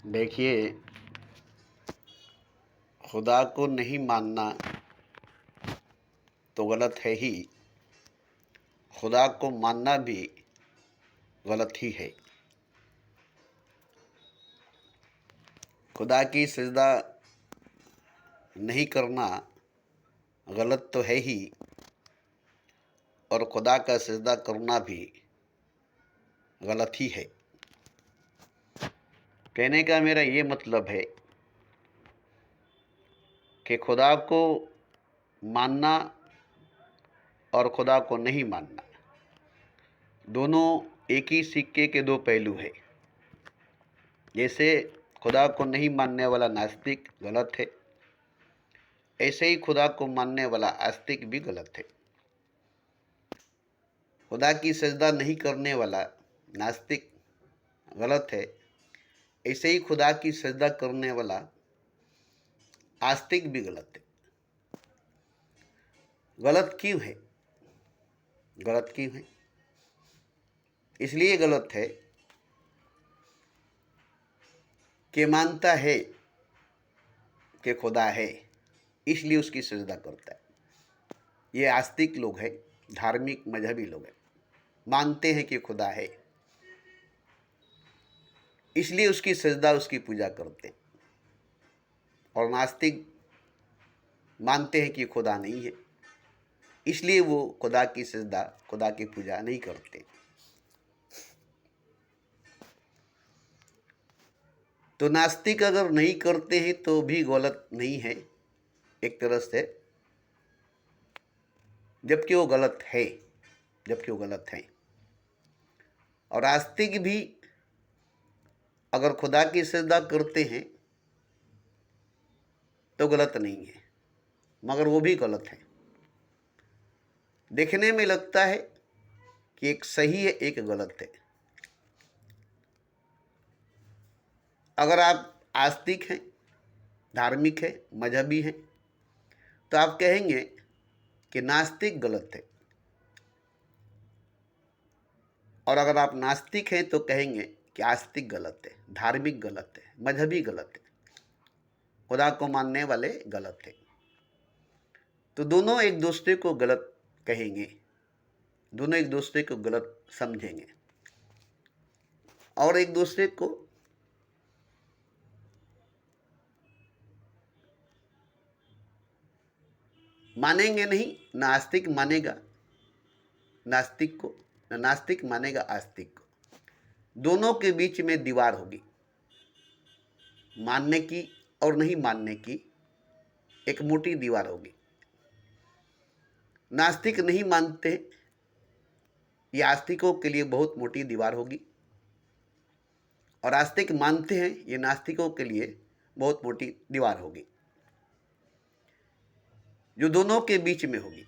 देखिए, खुदा को नहीं मानना तो गलत है ही, खुदा को मानना भी गलत ही है। खुदा की सजदा नहीं करना गलत तो है ही, और खुदा का सजदा करना भी गलत ही है। कहने का मेरा ये मतलब है कि खुदा को मानना और खुदा को नहीं मानना दोनों एक ही सिक्के के दो पहलू है। जैसे खुदा को नहीं मानने वाला नास्तिक गलत है, ऐसे ही खुदा को मानने वाला आस्तिक भी गलत है। खुदा की सजदा नहीं करने वाला नास्तिक गलत है, ऐसे ही खुदा की सजदा करने वाला आस्तिक भी गलत है। गलत क्यों है? गलत क्यों है? इसलिए गलत है कि मानता है कि खुदा है, इसलिए उसकी सजदा करता है। ये आस्तिक लोग हैं, धार्मिक मजहबी लोग हैं। मानते हैं कि खुदा है, इसलिए उसकी सजदा, उसकी पूजा करते हैं। और नास्तिक मानते हैं कि खुदा नहीं है, इसलिए वो खुदा की सजदा, खुदा की पूजा नहीं करते। तो नास्तिक अगर नहीं करते हैं तो भी गलत नहीं है एक तरह से, जबकि वो गलत है, जबकि वो गलत है। और आस्तिक भी अगर खुदा की सजदा करते हैं तो गलत नहीं है, मगर वो भी गलत है। देखने में लगता है कि एक सही है, एक गलत है। अगर आप आस्तिक हैं, धार्मिक है, मजहबी हैं, तो आप कहेंगे कि नास्तिक गलत है। और अगर आप नास्तिक हैं तो कहेंगे कि आस्तिक गलत है, धार्मिक गलत है, मजहबी गलत है, खुदा को मानने वाले गलत है। तो दोनों एक दूसरे को गलत कहेंगे, दोनों एक दूसरे को गलत समझेंगे और एक दूसरे को मानेंगे नहीं। नास्तिक मानेगा नास्तिक को, नास्तिक मानेगा आस्तिक को। दोनों के बीच में दीवार होगी, मानने की और नहीं मानने की एक मोटी दीवार होगी। नास्तिक नहीं मानते, ये आस्तिकों के लिए बहुत मोटी दीवार होगी, और आस्तिक मानते हैं, ये नास्तिकों के लिए बहुत मोटी दीवार होगी, जो दोनों के बीच में होगी।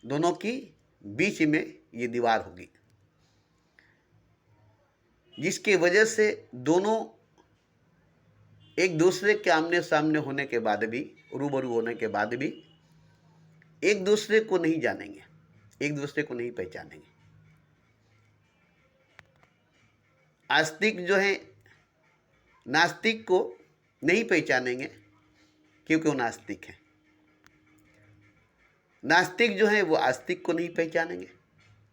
दोनों की बीच में ये दीवार होगी, जिसकी वजह से दोनों एक दूसरे के आमने सामने होने के बाद भी, रूबरू होने के बाद भी एक दूसरे को नहीं जानेंगे, एक दूसरे को नहीं पहचानेंगे। आस्तिक जो है नास्तिक को नहीं पहचानेंगे क्योंकि वो नास्तिक है। नास्तिक जो है वो आस्तिक को नहीं पहचानेंगे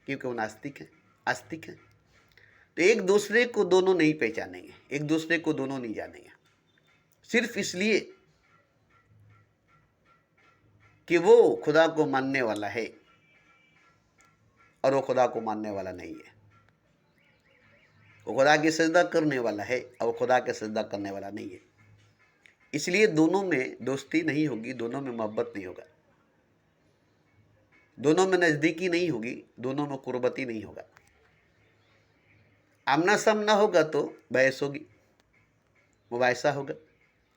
क्योंकि वो नास्तिक है, आस्तिक है। तो एक दूसरे को दोनों नहीं पहचानेंगे, एक दूसरे को दोनों नहीं जानेंगे, सिर्फ इसलिए कि वो खुदा को मानने वाला है और वो खुदा को मानने वाला नहीं है। वो खुदा की सजदा करने वाला है और वो खुदा की सजदा करने वाला नहीं है। इसलिए दोनों में दोस्ती नहीं होगी, दोनों में मोहब्बत नहीं होगा, दोनों में नज़दीकी नहीं होगी, दोनों में कुर्बती नहीं होगा। आमना सामना होगा तो बहस होगी, मुबाहिसा होगा,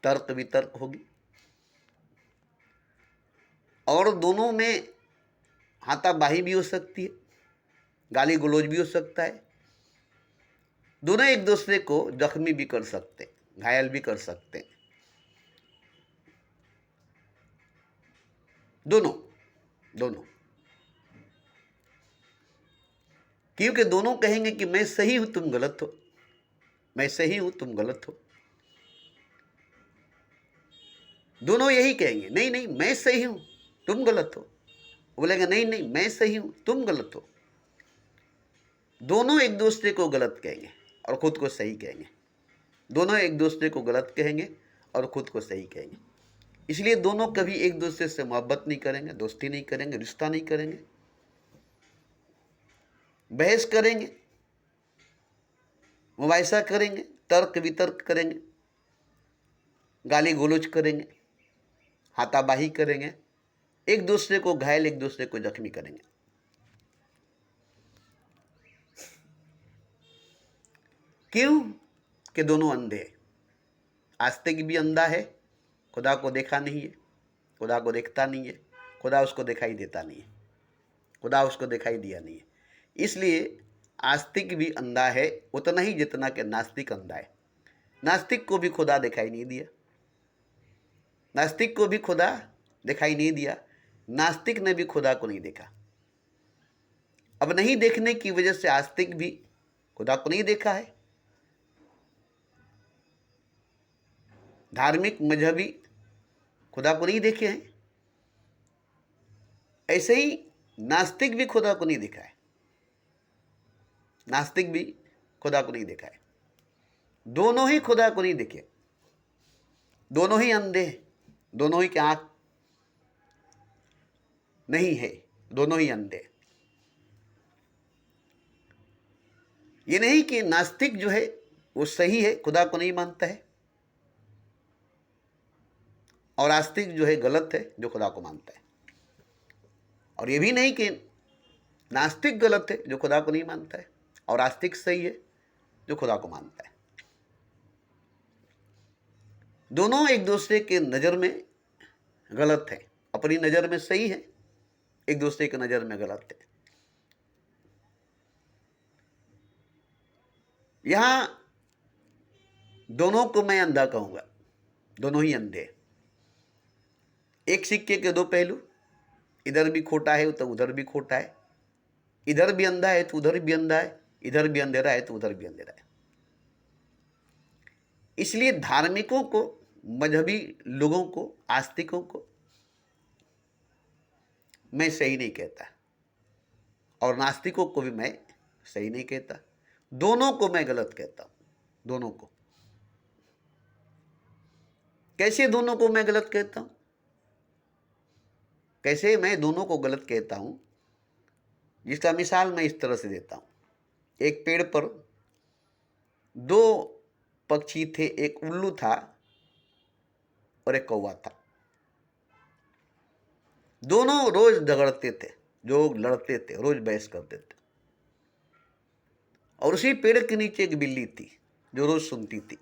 तर्क वितर्क होगी, और दोनों में हाथापाई भी हो सकती है, गाली गलौज भी हो सकता है। दोनों एक दूसरे को जख्मी भी कर सकते, घायल भी कर सकते, दोनों दोनों क्योंकि दोनों कहेंगे कि मैं सही हूं, तुम गलत हो। मैं सही हूं तुम गलत हो। दोनों यही कहेंगे, नहीं नहीं मैं सही हूं तुम गलत हो। बोलेगा नहीं नहीं मैं सही हूं तुम गलत हो। दोनों एक दूसरे को गलत कहेंगे और खुद को सही कहेंगे। दोनों एक दूसरे को गलत कहेंगे और खुद को सही कहेंगे। इसलिए दोनों कभी एक दूसरे से मोहब्बत नहीं करेंगे, दोस्ती नहीं करेंगे, रिश्ता नहीं करेंगे, बहस करेंगे, मुबाहिसा करेंगे, तर्क वितर्क करेंगे, गाली गलौज करेंगे, हाथापाई करेंगे, एक दूसरे को घायल, एक दूसरे को जख्मी करेंगे। क्यों? कि दोनों अंधे हैं। आस्तिक भी अंधा है, खुदा को देखा नहीं है, खुदा को देखता नहीं है, खुदा उसको दिखाई देता नहीं है, खुदा उसको दिखाई दिया नहीं है। इसलिए आस्तिक भी अंधा है उतना ही जितना कि नास्तिक अंधा है। नास्तिक को भी खुदा दिखाई नहीं दिया, नास्तिक को भी खुदा दिखाई नहीं दिया, नास्तिक ने भी खुदा को नहीं देखा। अब नहीं देखने की वजह से आस्तिक भी खुदा को नहीं देखा है, धार्मिक मजहबी खुदा को नहीं देखे हैं, ऐसे ही नास्तिक भी खुदा को नहीं देखा है, नास्तिक भी खुदा को नहीं देखा है। दोनों ही खुदा को नहीं देखे, दोनों ही अंधे हैं, दोनों ही की आंख नहीं है, दोनों ही अंधे। ये नहीं कि नास्तिक जो है वो सही है, खुदा को नहीं मानता है, और आस्तिक जो है गलत है, जो खुदा को मानता है। और ये भी नहीं कि नास्तिक गलत है जो खुदा को नहीं मानता है, और आस्तिक सही है जो खुदा को मानता है। दोनों एक दूसरे के नज़र में गलत है, अपनी नज़र में सही है, एक दूसरे की नज़र में गलत है। यहां दोनों को मैं अंधा कहूंगा, दोनों ही अंधे। एक सिक्के के दो पहलू, इधर भी खोटा है तो उधर भी खोटा है, इधर भी अंधा है तो उधर भी अंधा है, इधर भी अंधेरा है तो उधर भी अंधेरा है। इसलिए धार्मिकों को, मजहबी लोगों को, आस्तिकों को मैं सही नहीं कहता, और नास्तिकों को भी मैं सही नहीं कहता, दोनों को मैं गलत कहता हूं। दोनों को कैसे, दोनों को मैं गलत कहता हूं? कैसे मैं दोनों को गलत कहता हूं, जिसका मिसाल मैं इस तरह से देता हूं। एक पेड़ पर दो पक्षी थे, एक उल्लू था और एक कौवा था। दोनों रोज झगड़ते थे, जो लड़ते थे, रोज बहस करते थे। और उसी पेड़ के नीचे एक बिल्ली थी जो रोज सुनती थी।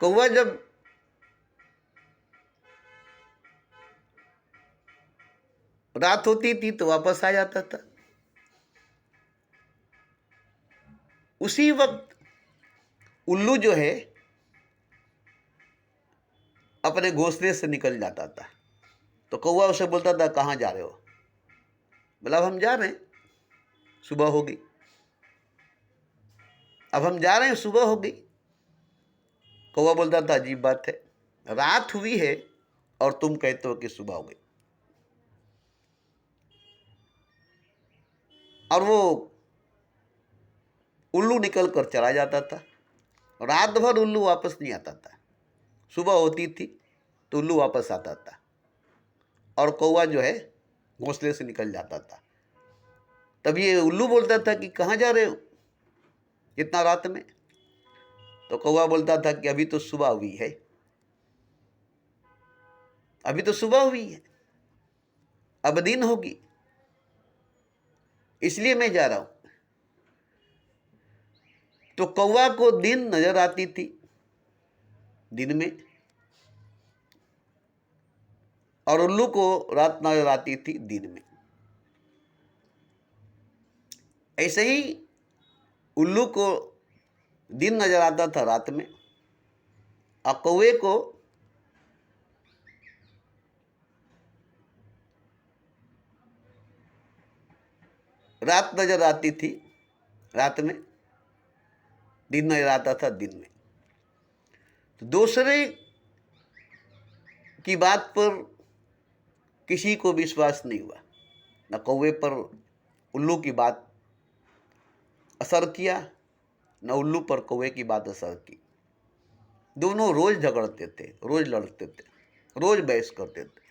कौवा जब रात होती थी तो वापस आ जाता था। उसी वक्त उल्लू जो है अपने घोंसले से निकल जाता था। तो कौवा उसे बोलता था कहाँ जा रहे हो? बोला अब हम जा रहे हैं, सुबह हो गई, अब हम जा रहे हैं, सुबह हो गई। कौवा बोलता था अजीब बात है, रात हुई है और तुम कहते हो कि सुबह हो गई। और वो उल्लू निकल कर चला जाता था। रात भर उल्लू वापस नहीं आता था, सुबह होती थी तो उल्लू वापस आता था, और कौवा जो है घोंसले से निकल जाता था। तब ये उल्लू बोलता था कि कहाँ जा रहे हो इतना रात में? तो कौवा बोलता था कि अभी तो सुबह हुई है, अभी तो सुबह हुई है, अब दिन होगी, इसलिए मैं जा रहा हूं। तो कौवा को दिन नजर आती थी दिन में, और उल्लू को रात नजर आती थी दिन में। ऐसे ही उल्लू को दिन नजर आता था रात में, और कौवे को रात नजर आती थी रात में, दिन में रहता था दिन में। तो दूसरे की बात पर किसी को विश्वास नहीं हुआ, न कौवे पर उल्लू की बात असर किया, न उल्लू पर कौवे की बात असर की। दोनों रोज झगड़ते थे, रोज लड़ते थे, रोज बहस करते थे।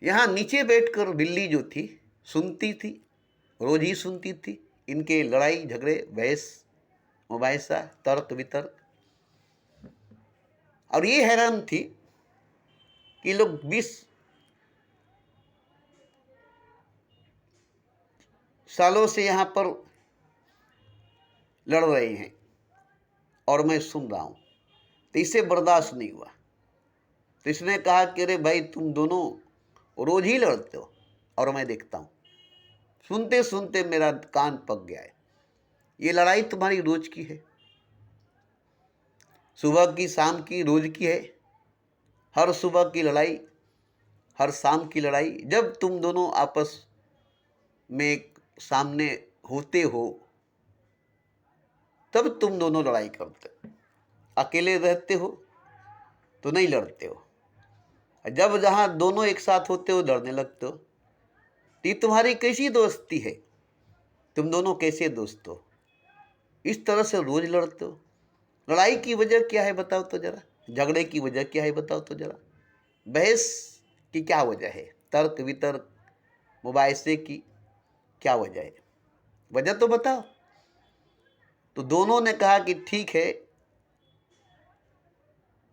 यहाँ नीचे बैठकर बिल्ली जो थी सुनती थी, रोज ही सुनती थी इनके लड़ाई झगड़े, बहस मुबाहिसा, तर्क वितर्क। और ये हैरान थी कि लोग 20 सालों से यहाँ पर लड़ रहे हैं और मैं सुन रहा हूँ। तो इसे बर्दाश्त नहीं हुआ। तो इसने कहा कि अरे भाई, तुम दोनों रोज ही लड़ते हो और मैं देखता हूँ, सुनते सुनते मेरा कान पक गया है। ये लड़ाई तुम्हारी रोज की है, सुबह की शाम की रोज की है। हर सुबह की लड़ाई, हर शाम की लड़ाई। जब तुम दोनों आपस में सामने होते हो तब तुम दोनों लड़ाई करते हो। अकेले रहते हो तो नहीं लड़ते हो, जब जहाँ दोनों एक साथ होते हो लड़ने लगते हो। ये तुम्हारी कैसी दोस्ती है? तुम दोनों कैसे दोस्त हो? इस तरह से रोज लड़ते हो। लड़ाई की वजह क्या है बताओ तो जरा, झगड़े की वजह क्या है बताओ तो जरा, बहस की क्या वजह है, तर्क वितर्क मुबाहिसे की क्या वजह है? वजह तो बताओ। तो दोनों ने कहा कि ठीक है,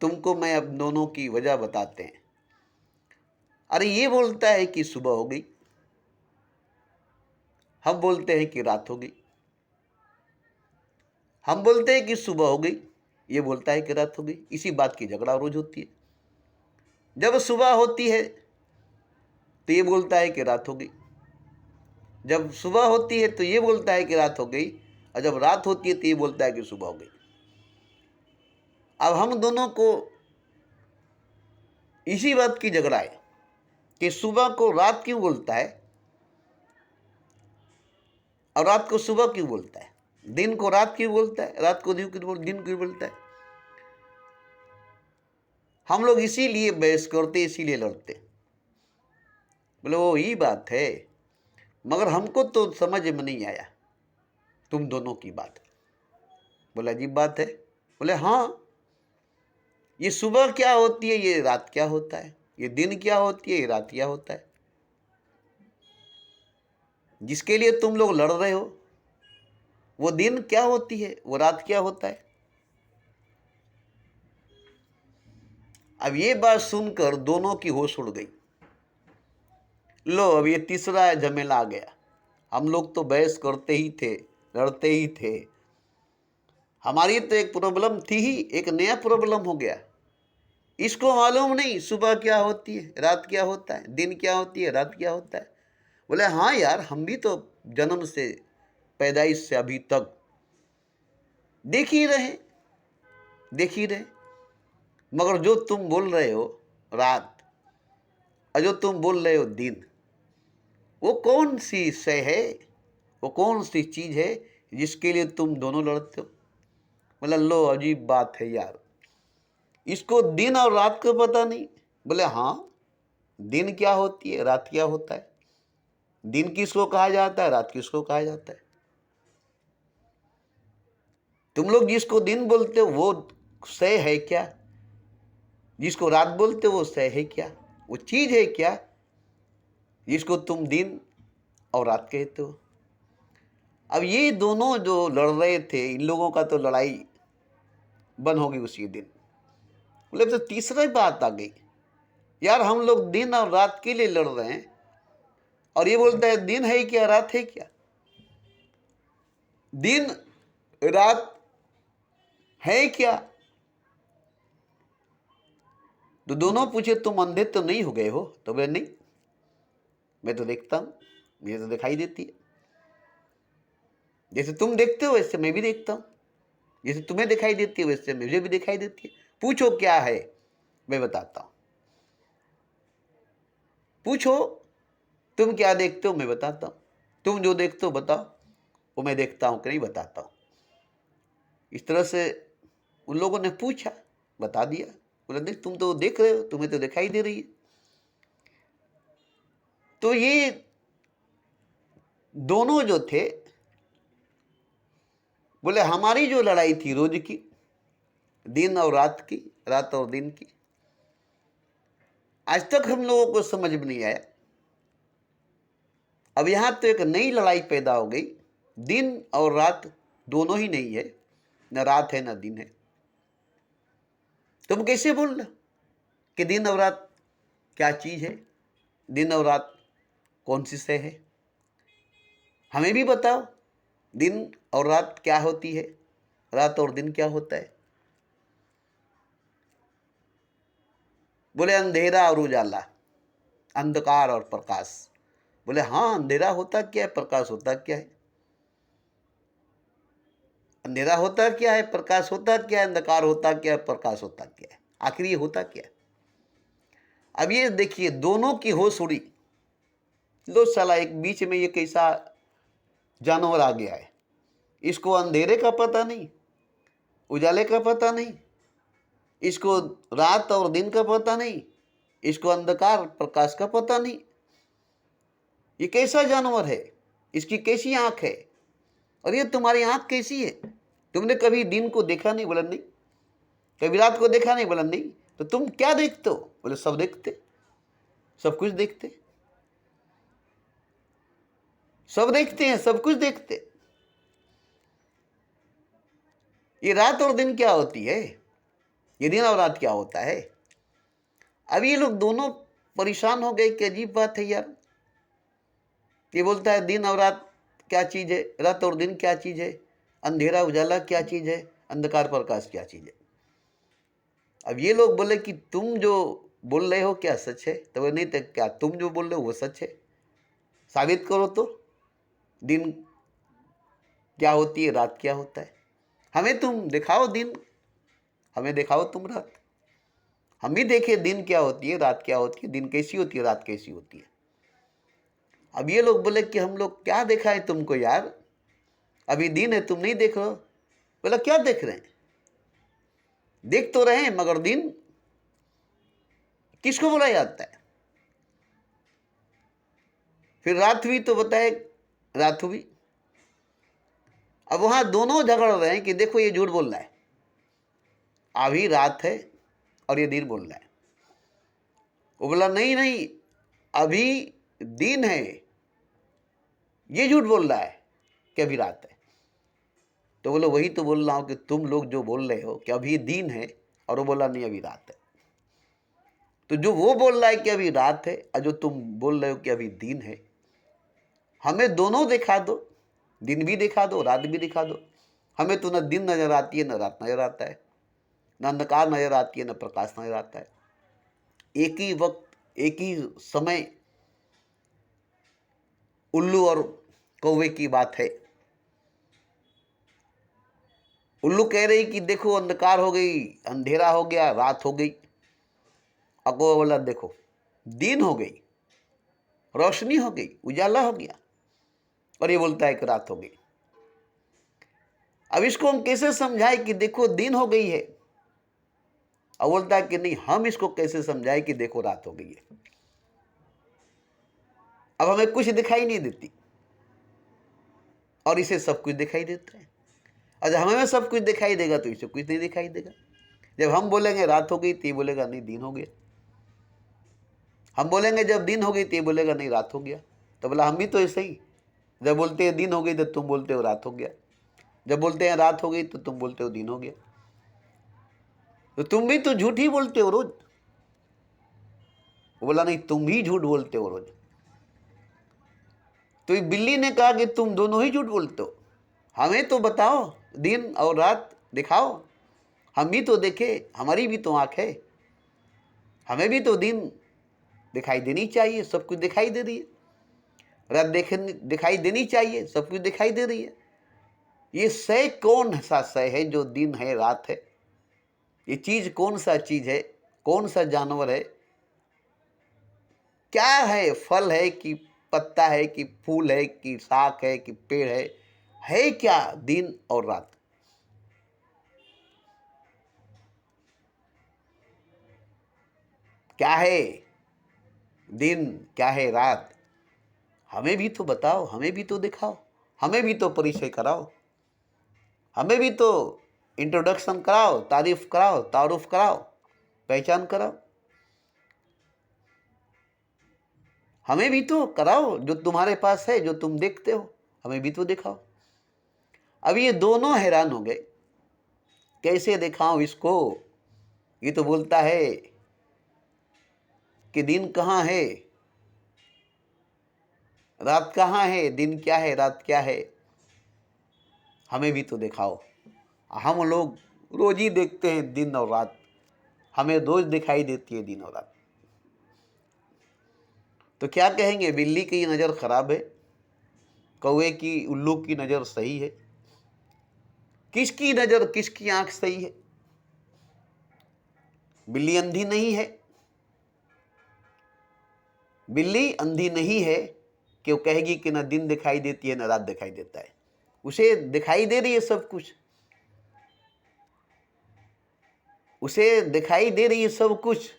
तुमको मैं अब दोनों की वजह बताते हैं। अरे ये बोलता है कि सुबह हो गई, हम बोलते हैं कि रात हो गई। हम बोलते हैं कि सुबह हो गई, ये बोलता है कि रात हो गई। इसी बात की झगड़ा रोज होती है। जब सुबह होती है तो ये बोलता है कि रात हो गई, जब सुबह होती है तो ये बोलता है कि रात हो गई, और जब रात होती है तो ये बोलता है कि सुबह हो गई। अब हम दोनों को इसी बात की झगड़ा है कि सुबह को रात क्यों बोलता है और रात को सुबह क्यों बोलता है, दिन को रात क्यों बोलता है, रात को दिन क्यों बोलता है। हम लोग इसीलिए बहस करते, इसीलिए लड़ते। बोले वो ही बात है, मगर हमको तो समझ में नहीं आया तुम दोनों की बात। बोले अजीब बात है। बोले हाँ, ये सुबह क्या होती है, ये रात क्या होता है, ये दिन क्या होती है, ये रात क्या होता है। जिसके लिए तुम लोग लड़ रहे हो वो दिन क्या होती है, वो रात क्या होता है। अब ये बात सुनकर दोनों की होश उड़ गई। लो, अब ये तीसरा झमेला आ गया। हम लोग तो बहस करते ही थे, लड़ते ही थे, हमारी तो एक प्रॉब्लम थी ही, एक नया प्रॉब्लम हो गया। इसको मालूम नहीं सुबह क्या होती है, रात क्या होता है, दिन क्या होती है, रात क्या होता है। बोले हाँ यार, हम भी तो जन्म से, पैदाइश से अभी तक देख ही रहे, मगर जो तुम बोल रहे हो रात और जो तुम बोल रहे हो दिन, वो कौन सी शय है, वो कौन सी चीज है जिसके लिए तुम दोनों लड़ते हो। बोला लो, अजीब बात है यार, इसको दिन और रात को पता नहीं। बोले हाँ, दिन क्या होती है, रात क्या होता है, दिन किसको कहा जाता है, रात किसको कहा जाता है। तुम लोग जिसको दिन बोलते हो वो शय है क्या, जिसको रात बोलते हो वो शय है क्या, वो चीज है क्या जिसको तुम दिन और रात कहते हो। अब ये दोनों जो लड़ रहे थे, इन लोगों का तो लड़ाई बंद होगी उसी दिन। बोले तो तीसरी बात आ गई, यार हम लोग दिन और रात के लिए लड़ रहे हैं और ये बोलता है दिन है क्या, रात है क्या। दिन रात है क्या। तो दोनों पूछे तुम अंधे तो नहीं हो गए हो। तो बोले नहीं, मैं तो देखता हूं, मुझे तो दिखाई देती है, जैसे तुम देखते हो वैसे मैं भी देखता हूं, जैसे तुम्हें दिखाई देती है वैसे मुझे भी दिखाई देती है। पूछो क्या है, मैं बताता हूं। पूछो तुम क्या देखते हो, मैं बताता हूं। तुम जो देखते हो बताओ, वो मैं देखता हूं कि नहीं बताता हूं। इस तरह से उन लोगों ने पूछा, बता दिया। बोला नहीं, तुम तो देख रहे हो, तुम्हें तो दिखाई दे रही है। तो ये दोनों जो थे, बोले हमारी जो लड़ाई थी रोज की, दिन और रात की, रात और दिन की, आज तक हम लोगों को समझ में नहीं आया। अब यहां तो एक नई लड़ाई पैदा हो गई, दिन और रात दोनों ही नहीं है, न रात है न दिन है। तुम कैसे बोल रहे कि दिन और रात क्या चीज है, दिन और रात कौन सी से है? हमें भी बताओ, दिन और रात क्या होती है, रात और दिन क्या होता है? बोले अंधेरा और उजाला, अंधकार और प्रकाश। बोले हाँ, अंधेरा होता क्या है, प्रकाश होता क्या है? अंधेरा होता क्या है, प्रकाश होता क्या है, अंधकार होता क्या है, प्रकाश होता क्या है? आखिर ये होता क्या है? अब ये देखिए, दोनों की होश उड़ी। लो साला, एक बीच में ये कैसा जानवर आ गया है, इसको अंधेरे का पता नहीं, उजाले का पता नहीं, इसको रात और दिन का पता नहीं, इसको अंधकार प्रकाश का पता नहीं। ये कैसा जानवर है, इसकी कैसी आंख है, और ये तुम्हारी आंख कैसी है? तुमने कभी दिन को देखा नहीं? बोला नहीं। कभी रात को देखा नहीं? बोला नहीं। तो तुम क्या देखते हो? बोले सब देखते, सब कुछ देखते, सब देखते हैं, सब कुछ देखते। ये रात और दिन क्या होती है, ये दिन और रात क्या होता है? अब ये लोग दोनों परेशान हो गए कि अजीब बात है यार, ये बोलता है दिन और रात क्या चीज है, रात और दिन क्या चीज है, अंधेरा उजाला क्या चीज है, अंधकार प्रकाश क्या चीज है? अब ये लोग बोले कि तुम जो बोल रहे हो क्या सच है? तो नहीं, तो क्या तुम जो बोल रहे हो वो सच है? साबित करो तो, दिन क्या होती है, रात क्या होता है? हमें तुम दिखाओ दिन, हमें दिखाओ तुम रात, हम भी देखे दिन क्या होती है, रात क्या होती है, दिन कैसी होती है, रात कैसी होती है। अब ये लोग बोले कि हम लोग क्या देखा है तुमको यार, अभी दिन है, तुम नहीं देख रहे हो। बोला क्या देख रहे हैं? देख तो रहे हैं, मगर दिन किसको बोला जाता है? फिर रात हुई तो बताए, रात हुई। अब वहां दोनों झगड़ रहे हैं कि देखो ये झूठ बोल रहा है, अभी रात है और ये दिन बोल रहा है। वो बोला नहीं नहीं, अभी दिन है, ये झूठ बोल रहा है कि अभी रात है। तो बोले वही तो बोल रहा हूं कि तुम लोग जो बोल रहे हो कि अभी दिन है, और वो बोला नहीं अभी रात है। तो जो वो बोल रहा है कि अभी रात है, और जो तुम बोल रहे हो कि अभी दिन है, हमें दोनों दिखा दो, दिन भी दिखा दो, रात भी दिखा दो। हमें तो न दिन नजर आती है, न रात नजर आता है, न अंधकार नजर आती है, न प्रकाश नजर आता है। एक ही वक्त, एक ही समय उल्लू और कौवे की बात है। उल्लू कह रही कि देखो अंधकार हो गई, अंधेरा हो गया, रात हो गई। और कौवा बोला देखो दिन हो गई, रोशनी हो गई, उजाला हो गया, और ये बोलता है कि रात हो गई। अब इसको हम कैसे समझाए कि देखो दिन हो गई है, और बोलता है कि नहीं, हम इसको कैसे समझाए कि देखो रात हो गई है? अब हमें कुछ दिखाई नहीं देती, और इसे सब कुछ दिखाई देता है। और जब हमें सब कुछ दिखाई देगा तो इसे कुछ नहीं दिखाई देगा। जब हम बोलेंगे रात हो गई तो ये बोलेगा नहीं दिन हो गया। हम बोलेंगे जब दिन हो गई तो ये बोलेगा नहीं रात हो गया। तो बोला हम भी तो ऐसे ही, जब बोलते हैं दिन हो गई तो तुम बोलते हो रात हो गया, जब बोलते हैं रात हो गई तो तुम बोलते हो दिन हो गया। तो तुम भी तो झूठ ही बोलते हो रोज। वो बोला नहीं, तुम ही झूठ बोलते हो रोज। तो बिल्ली ने कहा कि तुम दोनों ही झूठ बोलते हो, हमें तो बताओ, दिन और रात दिखाओ, हम भी तो देखे, हमारी भी तो आंख है, हमें भी तो दिन दिखाई देनी चाहिए, सब कुछ दिखाई दे रही है, रात दिखाई देनी चाहिए, सब कुछ दिखाई दे रही है। ये सय कौन सा सय है जो दिन है रात है? ये चीज कौन सा चीज है, कौन सा जानवर है, क्या है? फल है कि पत्ता है कि फूल है कि शाक है कि पेड़ है क्या दिन और रात? क्या है दिन, क्या है रात, हमें भी तो बताओ, हमें भी तो दिखाओ, हमें भी तो परिचय कराओ, हमें भी तो इंट्रोडक्शन कराओ, तारीफ कराओ, तारुफ कराओ, पहचान कराओ, हमें भी तो कराओ। जो तुम्हारे पास है, जो तुम देखते हो, हमें भी तो दिखाओ। अब ये दोनों हैरान हो गए, कैसे दिखाऊं इसको। ये तो बोलता है कि दिन कहाँ है, रात कहाँ है, दिन क्या है, रात क्या है, हमें भी तो दिखाओ। हम लोग रोज ही देखते हैं दिन और रात, हमें रोज दिखाई देती है दिन और रात। तो क्या कहेंगे, बिल्ली की नज़र खराब है, कौवे की, उल्लू की नज़र सही है? किसकी नज़र, किसकी आंख सही है? बिल्ली अंधी नहीं है, बिल्ली अंधी नहीं है कि वो कहेगी कि न दिन दिखाई देती है न रात दिखाई देता है। उसे दिखाई दे रही है सब कुछ, उसे दिखाई दे रही है सब कुछ,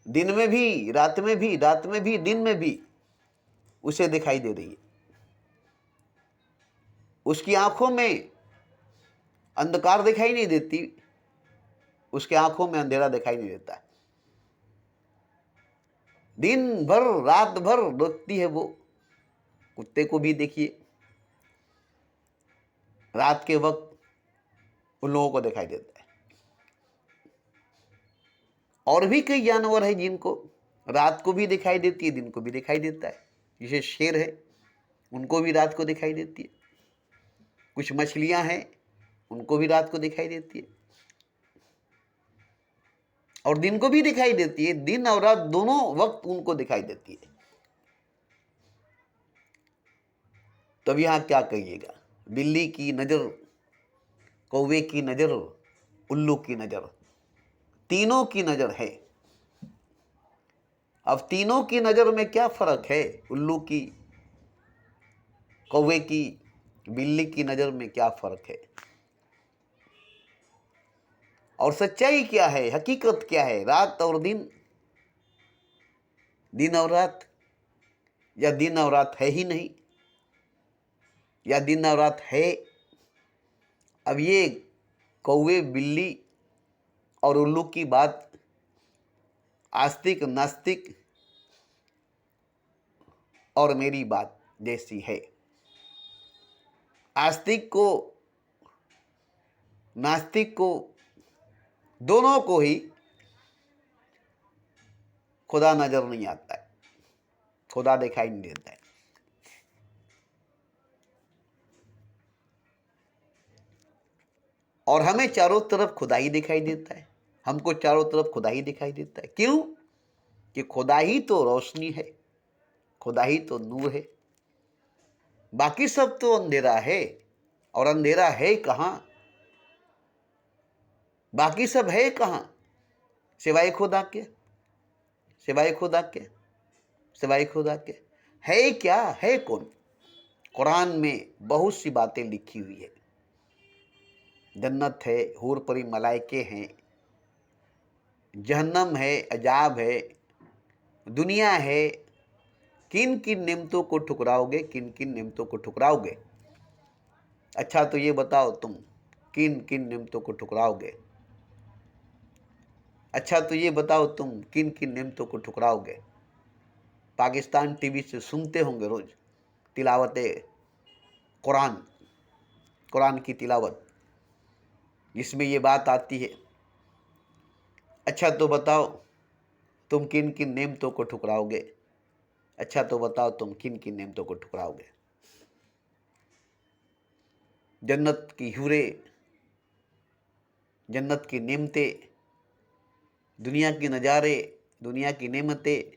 दिन में भी, रात में भी, रात में भी, दिन में भी उसे दिखाई दे रही है। उसकी आंखों में अंधकार दिखाई नहीं देती, उसके आंखों में अंधेरा दिखाई नहीं देता। दिन भर रात भर देखती है वो। कुत्ते को भी देखिए, रात के वक्त उन लोगों को दिखाई देता है। और भी कई जानवर है जिनको रात को भी दिखाई देती है, दिन को भी दिखाई देता है। जैसे शेर है, उनको भी रात को दिखाई देती है। कुछ मछलियां हैं, उनको भी रात को दिखाई देती है और दिन को भी दिखाई देती है। दिन और रात दोनों वक्त उनको दिखाई देती है। तब यहां क्या कहिएगा, बिल्ली की नजर, कौवे की नजर, उल्लू की नजर, तीनों की नजर है। अब तीनों की नजर में क्या फर्क है, उल्लू की, कौवे की, बिल्ली की नजर में क्या फर्क है? और सच्चाई क्या है, हकीकत क्या है? रात और दिन, दिन और रात, या दिन और रात है ही नहीं, या दिन और रात है? अब ये कौवे, बिल्ली और उल्लू की बात आस्तिक नास्तिक और मेरी बात जैसी है। आस्तिक को, नास्तिक को, दोनों को ही खुदा नजर नहीं आता है, खुदा दिखाई नहीं देता है। और हमें चारों तरफ खुदा ही दिखाई देता है, हमको चारों तरफ खुदा ही दिखाई देता है। क्यों? कि खुदा ही तो रोशनी है, खुदा ही तो नूर है। बाकी सब तो अंधेरा है, और अंधेरा है कहाँ? बाकी सब है कहाँ सिवाय खुदा के? सिवाय खुदा के, सिवाय खुदा के है क्या? है कौन? कुरान में बहुत सी बातें लिखी हुई है। जन्नत है, हूर परी मलाइके हैं, जहन्नम है, अजाब है, दुनिया है। किन किन नेमतों को ठुकराओगे, किन किन नेमतों को ठुकराओगे? अच्छा तो ये बताओ तुम, किन किन नेमतों को ठुकराओगे? अच्छा तो ये बताओ तुम, किन किन नेमतों को ठुकराओगे? पाकिस्तान टीवी से सुनते होंगे रोज तिलावत कुरान, कुरान की तिलावत, जिसमें ये बात आती है। अच्छा तो बताओ तुम किन किन नेमतों को ठुकराओगे? अच्छा तो बताओ तुम किन किन नेमतों को ठुकराओगे? जन्नत की हूरें, जन्नत की नेमतें, दुनिया के नज़ारे, दुनिया की नेमतें,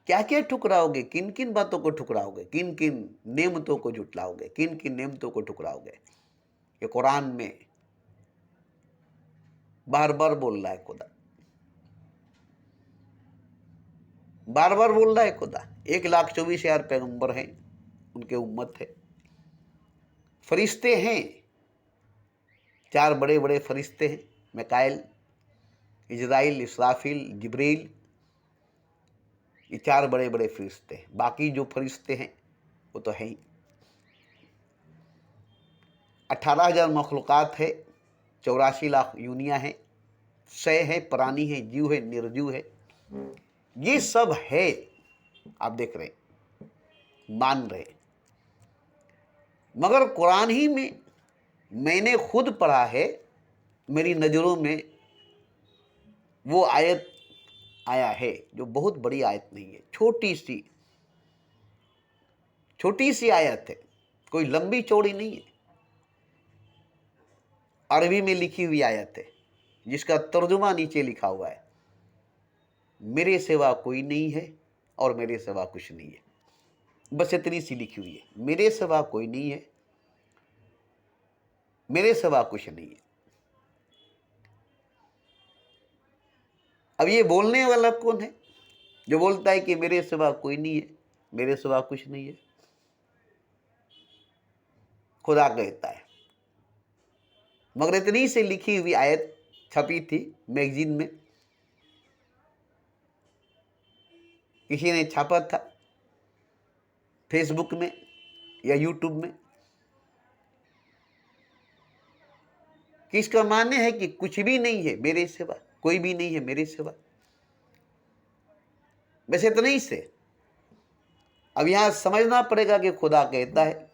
क्या क्या ठुकराओगे? किन किन बातों को ठुकराओगे? किन किन नेमतों को झुटलाओगे? किन किन नेमतों को ठुकराओगे? ये कुरान में बार बार बोल रहा है खुदा, बार बार बोल रहा है खुदा। 1,24,000 पैगंबर हैं, उनके उम्मत है, फरिश्ते हैं, 4 बड़े बड़े फरिश्ते हैं, मिकाइल, इजराइल, इसराफिल, जिब्रील, ये 4 बड़े बड़े फरिश्ते हैं। बाकी जो फरिश्ते हैं वो तो है ही। 18,000 मखलूक़ात है, 84 लाख यूनियाँ हैं, सय है, प्राणी है, जीव है, निर्जीव है, ये सब है। आप देख रहे, मान रहे, मगर कुरान ही में मैंने खुद पढ़ा है, मेरी नज़रों में वो आयत आया है जो बहुत बड़ी आयत नहीं है, छोटी सी आयत है, कोई लंबी चौड़ी नहीं है। अरबी में लिखी हुई आयत है जिसका तर्जुमा नीचे लिखा हुआ है, मेरे सिवा कोई नहीं है और मेरे सिवा कुछ नहीं है। बस इतनी सी लिखी हुई है, मेरे सिवा कोई नहीं है, मेरे सिवा कुछ नहीं है। अब ये बोलने वाला कौन है जो बोलता है कि मेरे सिवा कोई नहीं है, मेरे सिवा कुछ नहीं है? खुदा कहता है। मगर इतनी से लिखी हुई आयत छपी थी मैगजीन में, किसी ने छापा था फेसबुक में या यूट्यूब में, कि इसका मान्य है कि कुछ भी नहीं है मेरे सिवा, कोई भी नहीं है मेरे सिवा। वैसे इतना ही से अब यहां समझना पड़ेगा कि खुदा कहता है,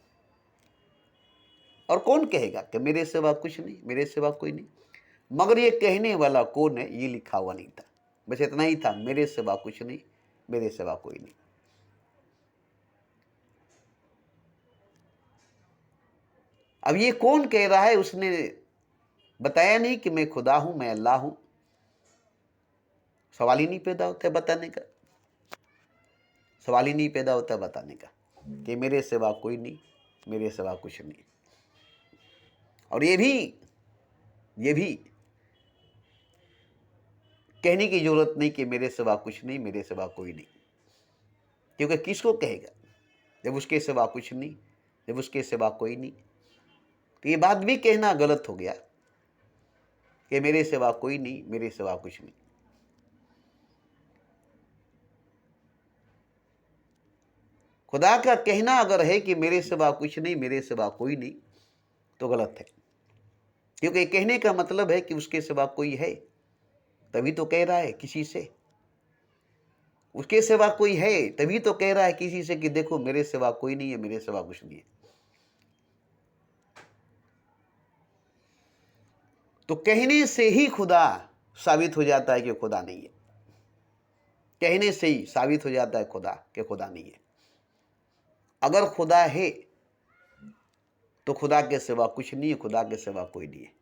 और कौन कहेगा कि मेरे सिवा कुछ नहीं, मेरे सिवा कोई नहीं? मगर ये कहने वाला कौन है ये लिखा हुआ नहीं था, बस इतना ही था, मेरे सिवा कुछ नहीं, मेरे सिवा कोई नहीं। अब ये कौन कह रहा है? उसने बताया नहीं कि मैं खुदा हूं, मैं अल्लाह हूं। सवाल ही नहीं पैदा होता है बताने का, सवाल ही नहीं पैदा होता बताने का कि मेरे सिवा कोई नहीं, मेरे सिवा कुछ नहीं। और ये भी कहने की जरूरत नहीं कि मेरे सिवा कुछ नहीं, मेरे सिवा कोई नहीं, क्योंकि किसको कहेगा जब उसके सिवा कुछ नहीं, जब उसके सिवा कोई नहीं? तो ये बात भी कहना गलत हो गया कि मेरे सिवा कोई नहीं, मेरे सिवा कुछ नहीं। खुदा का कहना अगर है कि मेरे सिवा कुछ नहीं, मेरे सिवा कोई नहीं, तो गलत है, क्योंकि कहने का मतलब है कि उसके सिवा कोई है, तभी तो कह रहा है किसी से। उसके सिवा कोई है तभी तो कह रहा है किसी से कि देखो मेरे सिवा कोई नहीं है, मेरे सिवा कुछ नहीं है। तो कहने से ही खुदा साबित हो जाता है कि खुदा नहीं है, कहने से ही साबित हो जाता है खुदा कि खुदा नहीं है। अगर खुदा है तो खुदा के सिवा कुछ नहीं है, खुदा के सिवा कोई नहीं है।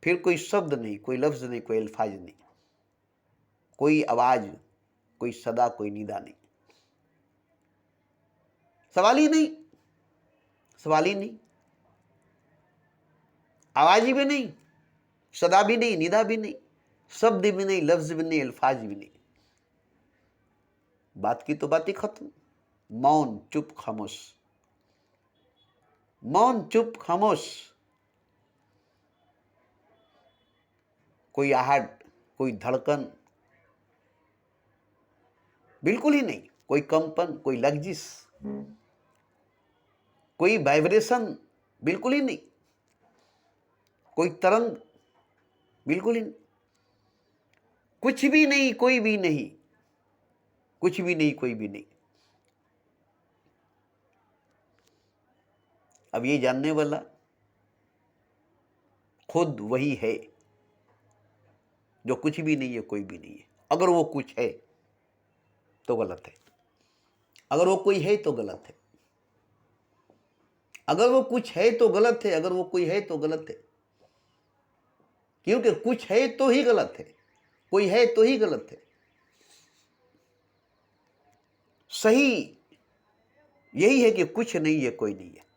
फिर कोई शब्द नहीं, कोई लफ्ज नहीं, कोई अल्फाज नहीं, कोई आवाज, कोई सदा, कोई निदा नहीं, सवाल ही नहीं, सवाल ही नहीं, आवाज भी नहीं, सदा भी नहीं, निदा भी नहीं, शब्द भी नहीं, लफ्ज भी नहीं, अल्फाज भी नहीं। बात की तो बात ही खत्म। मौन, चुप, खामोश, मौन, चुप, खामोश। कोई आहट, कोई धड़कन बिल्कुल ही नहीं, कोई कंपन, कोई लग्जिश, कोई वाइब्रेशन बिल्कुल ही नहीं, कोई तरंग बिल्कुल ही नहीं, कुछ भी नहीं, कोई भी नहीं, कुछ भी नहीं, कोई भी नहीं। अब ये जानने वाला खुद वही है जो कुछ भी नहीं है, कोई भी नहीं है। अगर वो कुछ है तो गलत है, अगर वो कोई है तो गलत है, अगर वो कुछ है तो गलत है, अगर वो कोई है तो गलत है, क्योंकि कुछ है तो ही गलत है, कोई है तो ही गलत है। सही यही है कि कुछ नहीं है, कोई नहीं है।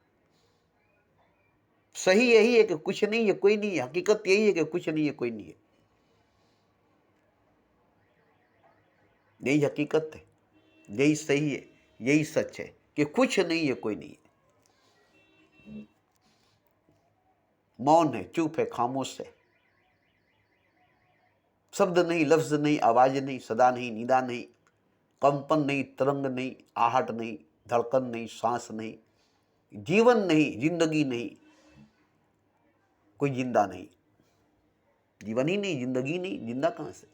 सही यही है कि कुछ नहीं है, कोई नहीं है। हकीकत यही है कि कुछ नहीं है, कोई नहीं है। यही हकीकत है, यही सही है, यही सच है कि कुछ नहीं है, कोई नहीं है। मौन है, चुप है, खामोश है, शब्द नहीं, लफ्ज नहीं, आवाज नहीं, सदा नहीं, निदा नहीं, कंपन नहीं, तरंग नहीं, आहट नहीं, धड़कन नहीं, सांस नहीं, जीवन नहीं, जिंदगी नहीं, कोई जिंदा नहीं। जीवन ही नहीं, जिंदगी नहीं, जिंदा कहां से?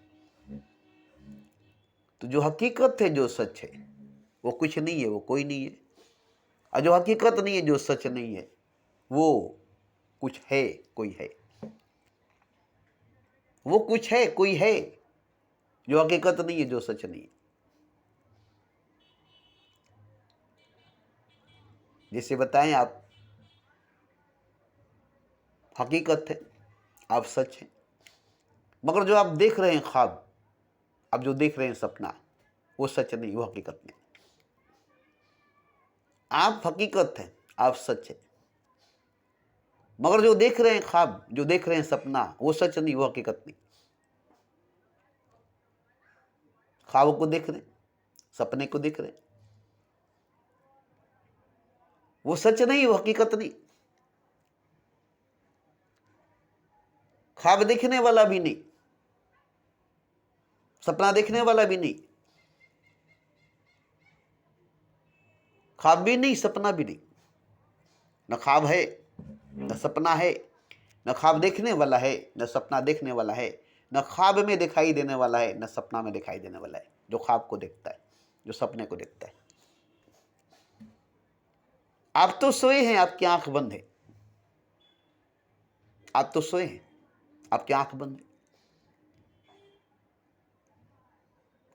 तो जो हकीकत है, जो सच है, वो कुछ नहीं है, वो कोई नहीं है। और जो हकीकत नहीं है, जो सच नहीं है, वो कुछ है, कोई है। वो कुछ है, कोई है, जो हकीकत नहीं है, जो सच नहीं है। जैसे बताएं, आप हकीकत है, आप सच हैं, मगर जो आप देख रहे हैं ख्वाब, आप जो देख रहे हैं सपना, वो सच नहीं, वो हकीकत नहीं। आप हकीकत हैं, आप सच हैं, मगर जो देख रहे हैं ख्वाब, जो देख रहे हैं सपना, वो सच नहीं, वो हकीकत नहीं। ख्वाब को देख रहे हैं, सपने को देख रहे हैं, वो सच नहीं, वो हकीकत नहीं। ख्वाब देखने वाला भी नहीं, सपना देखने वाला भी नहीं। ख्वाब भी नहीं, सपना भी नहीं। न ख्वाब है, न सपना है, न ख्वाब देखने वाला है, न सपना देखने वाला है, न ख्वाब में दिखाई देने वाला है, न सपना में दिखाई देने वाला है। जो ख्वाब को देखता है, जो सपने को देखता है। आप तो सोए हैं, आपकी आंख बंद है। आप तो सोए हैं, आपकी आंख बंद है,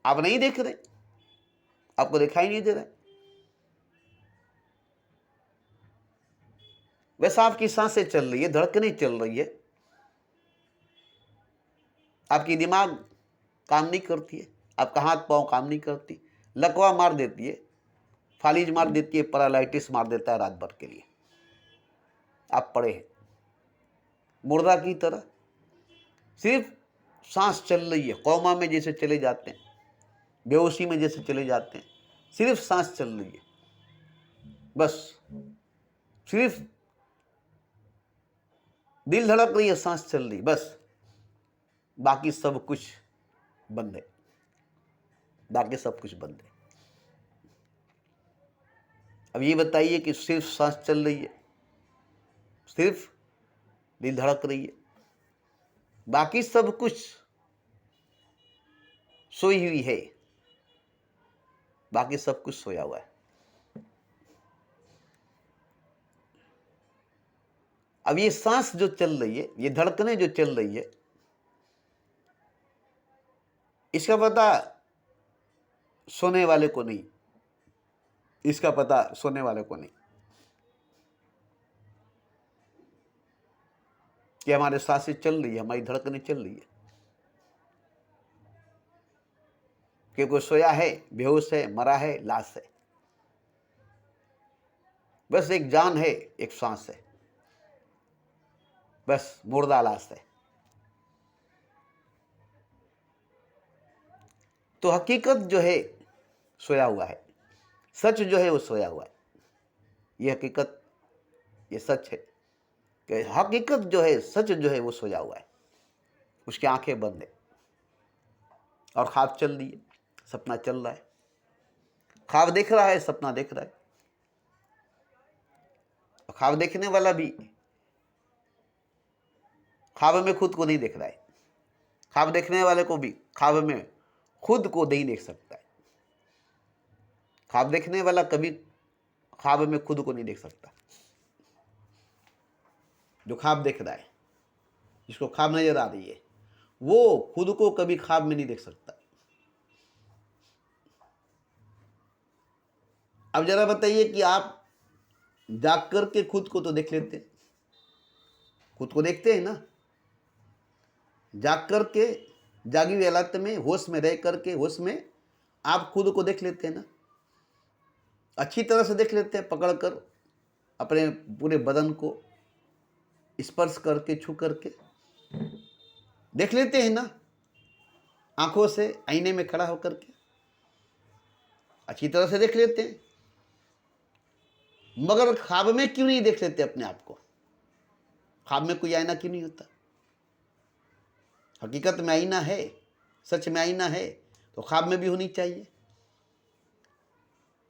आप नहीं देख रहे, आपको दिखाई नहीं दे रहा है। वैसा आपकी सांसें चल रही है, धड़कनें चल रही है, आपकी दिमाग काम नहीं करती है, आपका हाथ पांव काम नहीं करती, लकवा मार देती है, फालिज मार देती है, पैरालाइटिस मार देता है रात भर के लिए। आप पड़े हैं मुर्दा की तरह, सिर्फ सांस चल रही है, कोमा में जैसे चले जाते हैं, बेहोशी में जैसे चले जाते हैं, सिर्फ सांस चल रही है, बस सिर्फ दिल धड़क रही है, सांस चल रही, बस बाकी सब कुछ बंद है, बाकी सब कुछ बंद है। अब ये बताइए कि सिर्फ सांस चल रही है, सिर्फ दिल धड़क रही है, बाकी सब कुछ सोई हुई है, बाकी सब कुछ सोया हुआ है। अब ये सांस जो चल रही है, ये धड़कनें जो चल रही है, इसका पता सोने वाले को नहीं, इसका पता सोने वाले को नहीं कि हमारे सांसें चल रही है, हमारी धड़कनें चल रही है। कि कोई सोया है, बेहोश है, मरा है, लाश है, बस एक जान है, एक सांस है, बस मुर्दा लाश है। तो हकीकत जो है सोया हुआ है, सच जो है वो सोया हुआ है। ये हकीकत, ये सच है कि हकीकत जो है, सच जो है वो सोया हुआ है, उसकी आंखें बंद है और ख्वाब चल रही है, सपना चल रहा है। ख्वाब देख रहा है, सपना देख रहा है। ख्वाब देखने वाला भी ख्वाब में खुद को नहीं देख रहा है, ख्वाब देखने वाले को भी ख्वाब में खुद को नहीं देख सकता है। ख्वाब देखने वाला कभी ख्वाब में खुद को नहीं देख सकता। जो ख्वाब देख रहा है, जिसको ख्वाब नजर आ रही है, वो खुद को कभी ख्वाब में नहीं देख सकता। अब जरा बताइए कि आप जाग करके खुद को तो देख लेते हैं, खुद को देखते हैं ना। जाग करके, जागी हुई हालत में, होश में रह करके, होश में आप खुद को देख लेते हैं ना, अच्छी तरह से देख लेते हैं, पकड़ कर अपने पूरे बदन को स्पर्श करके, छू करके देख लेते हैं ना, आंखों से आईने में खड़ा होकर के अच्छी तरह से देख लेते हैं। मगर ख्वाब में क्यों नहीं देख लेते अपने आप को? ख्वाब में कोई आईना क्यों नहीं होता? हकीकत में आईना है, सच में आईना है, तो ख्वाब में भी होनी चाहिए।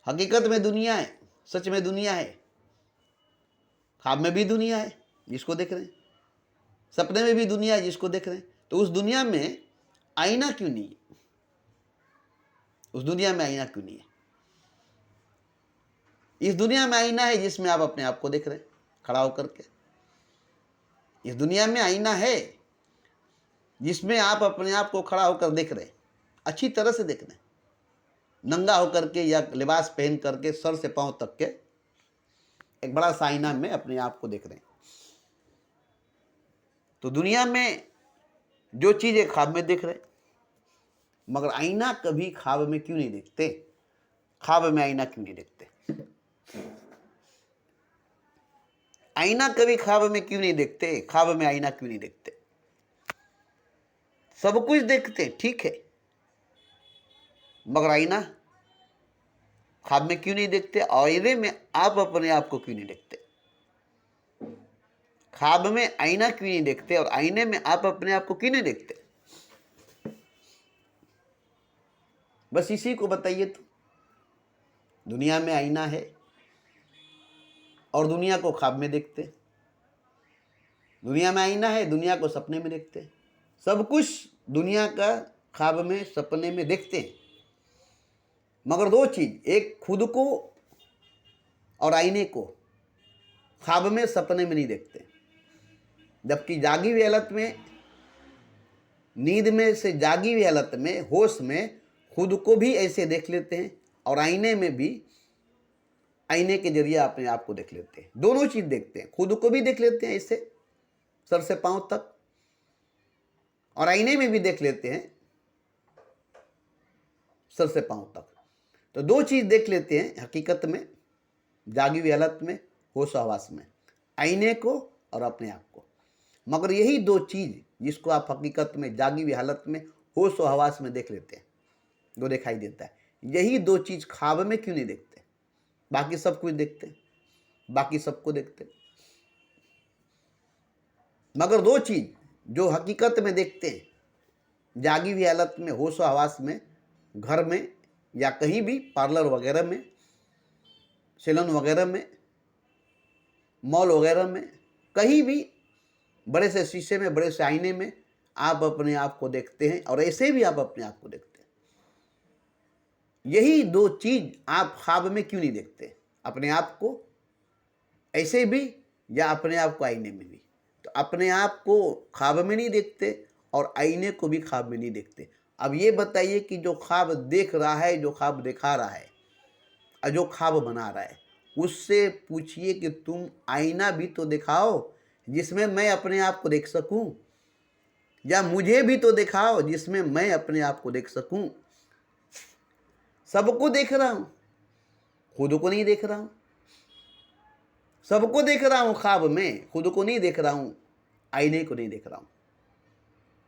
हकीकत में दुनिया है, सच में दुनिया है, ख्वाब में भी दुनिया है जिसको देख रहे हैं, सपने में भी दुनिया है जिसको देख रहे हैं। तो उस दुनिया में आईना क्यों नहीं है? उस दुनिया में आईना क्यों नहीं है? इस दुनिया में आईना है जिसमें आप अपने आप को देख रहे हैं खड़ा होकर के। इस दुनिया में आईना है जिसमें आप अपने आप को खड़ा होकर देख रहे हैं, अच्छी तरह से देख रहे हैं, नंगा होकर के या लिबास पहन करके सर से पांव तक के एक बड़ा सा आईना में अपने आप को देख रहे हैं। तो दुनिया में जो चीज़ें ख्वाब में देख रहे हैं, मगर आईना कभी ख्वाब में क्यों नहीं देखते? ख्वाब में आईना क्यों नहीं देखते? आईना कभी ख्वाब में क्यों नहीं देखते? ख्वाब में आईना क्यों नहीं देखते? सब कुछ देखते, ठीक है, मगर आईना ख्वाब में क्यों नहीं देखते? आईने में आप अपने आप को क्यों नहीं देखते? ख्वाब में आईना क्यों नहीं देखते और आईने में आप अपने आप को क्यों नहीं देखते? बस इसी को बताइए। तो दुनिया में आईना है और दुनिया को ख्वाब में देखते, दुनिया में आईना है, दुनिया को सपने में देखते, सब कुछ दुनिया का ख्वाब में सपने में देखते हैं, मगर दो चीज, एक खुद को और आईने को ख्वाब में सपने में नहीं देखते। जबकि जागी हुई हालत में, नींद में से जागी हुई हालत में, होश में खुद को भी ऐसे देख लेते हैं और आईने में भी आईने के जरिए अपने आप को देख लेते हैं। दोनों चीज देखते हैं, खुद को भी देख लेते हैं ऐसे सर से पांव तक, और आईने में भी देख लेते हैं सर से पांव तक। तो दो चीज देख लेते हैं हकीकत में, जागी हुई हालत में, होश हवास में, आईने को और अपने आप को। मगर यही दो चीज जिसको आप हकीकत में जागी हुई हालत में, होश और हवास में देख लेते हैं, जो दिखाई देता है, यही दो चीज ख्वाब में क्यों नहीं देखते? बाकी सब कुछ देखते हैं, बाकी सबको देखते हैं, मगर दो चीज जो हकीकत में देखते हैं, जागी हुई हालत में, होश और हवास में, घर में या कहीं भी, पार्लर वगैरह में, सैलून वगैरह में, मॉल वगैरह में, कहीं भी बड़े से शीशे में, बड़े से आईने में आप अपने आप को देखते हैं और ऐसे भी आप अपने आप को देखते हैं। यही दो चीज आप ख्वाब में क्यों नहीं देखते? अपने आप को ऐसे भी या अपने आप को आईने में भी। तो अपने आप को ख्वाब में नहीं देखते और आईने को भी ख्वाब में नहीं देखते। अब ये बताइए कि जो ख्वाब देख रहा है, जो ख्वाब दिखा रहा है और जो ख्वाब बना रहा है, उससे पूछिए कि तुम आईना भी तो दिखाओ जिसमें मैं अपने आप को देख सकूं, या मुझे भी तो दिखाओ जिसमें मैं अपने आप को देख सकूं। सबको देख रहा हूं, खुद को नहीं देख रहा हूं। सबको देख रहा हूं ख्वाब में, खुद को नहीं देख रहा हूं, आईने को नहीं देख रहा हूं।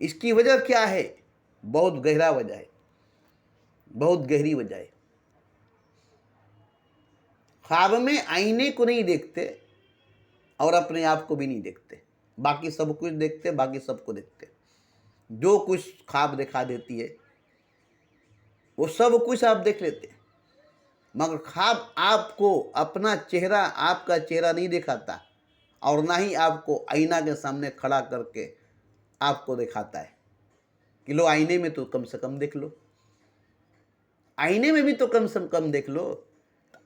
इसकी वजह क्या है? बहुत गहरा वजह है, बहुत गहरी वजह है। ख्वाब में आईने को नहीं देखते और अपने आप को भी नहीं देखते, बाकी सब कुछ देखते, बाकी सबको देखते। जो कुछ ख्वाब दिखा देती है वो सब कुछ आप देख लेते हैं, मगर ख्वाब आपको अपना चेहरा, आपका चेहरा नहीं दिखाता और ना ही आपको आईना के सामने खड़ा करके आपको दिखाता है कि लो आईने में तो कम से कम देख लो, आईने में भी तो कम से कम देख लो।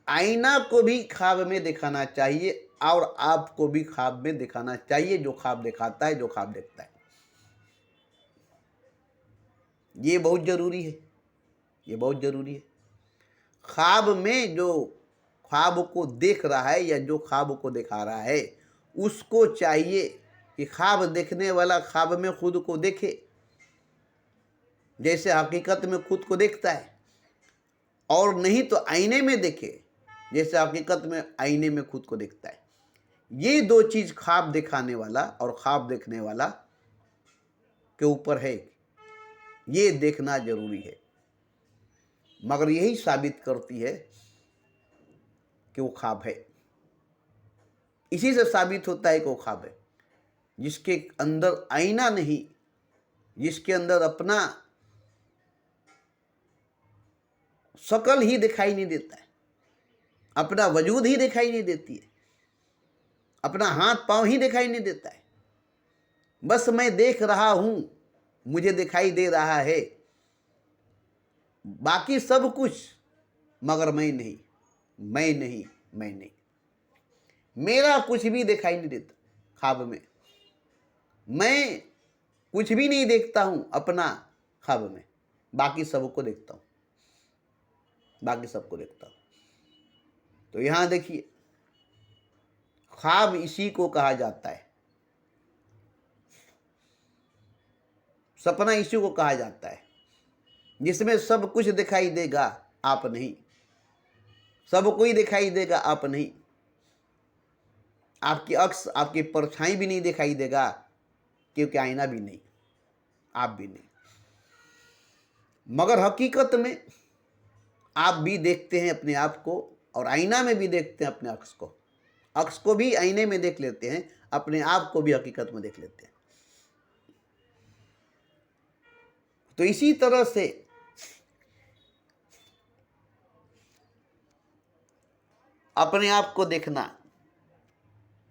आईना को भी ख्वाब में दिखाना चाहिए और आपको भी ख्वाब में दिखाना चाहिए, जो ख्वाब दिखाता है, जो ख्वाब देखता है। ये बहुत जरूरी है, ये बहुत जरूरी है। ख्वाब में जो ख्वाब को देख रहा है या जो ख्वाब को दिखा रहा है, उसको चाहिए कि ख्वाब देखने वाला ख्वाब में खुद को देखे जैसे हकीकत में खुद को देखता है, और नहीं तो आईने में देखे जैसे हकीकत में आईने में खुद को देखता है। ये दो चीज ख्वाब दिखाने वाला और ख्वाब देखने वाला के ऊपर है, ये देखना जरूरी है। मगर यही साबित करती है कि वो ख्वाब है। इसी से साबित होता है कि वो ख्वाब है। जिसके अंदर आईना नहीं, जिसके अंदर अपना शकल ही दिखाई नहीं देता है, अपना वजूद ही दिखाई नहीं देती है, अपना हाथ पांव ही दिखाई नहीं देता है। बस मैं देख रहा हूं, मुझे दिखाई दे रहा है, बाकी सब कुछ, मगर मैं नहीं, मैं नहीं, मैं नहीं। मेरा कुछ भी दिखाई नहीं देता ख्वाब में, मैं कुछ भी नहीं देखता हूं अपना ख्वाब में, बाकी सबको देखता हूं, बाकी सबको देखता हूं। तो यहां देखिए, ख्वाब इसी को कहा जाता है, सपना इसी को कहा जाता है, जिसमें सब कुछ दिखाई देगा, आप नहीं। सब कोई दिखाई देगा, आप नहीं। आपकी अक्स, आपकी परछाई भी नहीं दिखाई देगा, क्योंकि आईना भी नहीं, आप भी नहीं। मगर हकीकत में आप भी देखते हैं अपने आप को, और आईना में भी देखते हैं अपने अक्स को। अक्स को भी आईने में देख लेते हैं, अपने आप को भी हकीकत में देख लेते हैं। तो इसी तरह से अपने आप को देखना,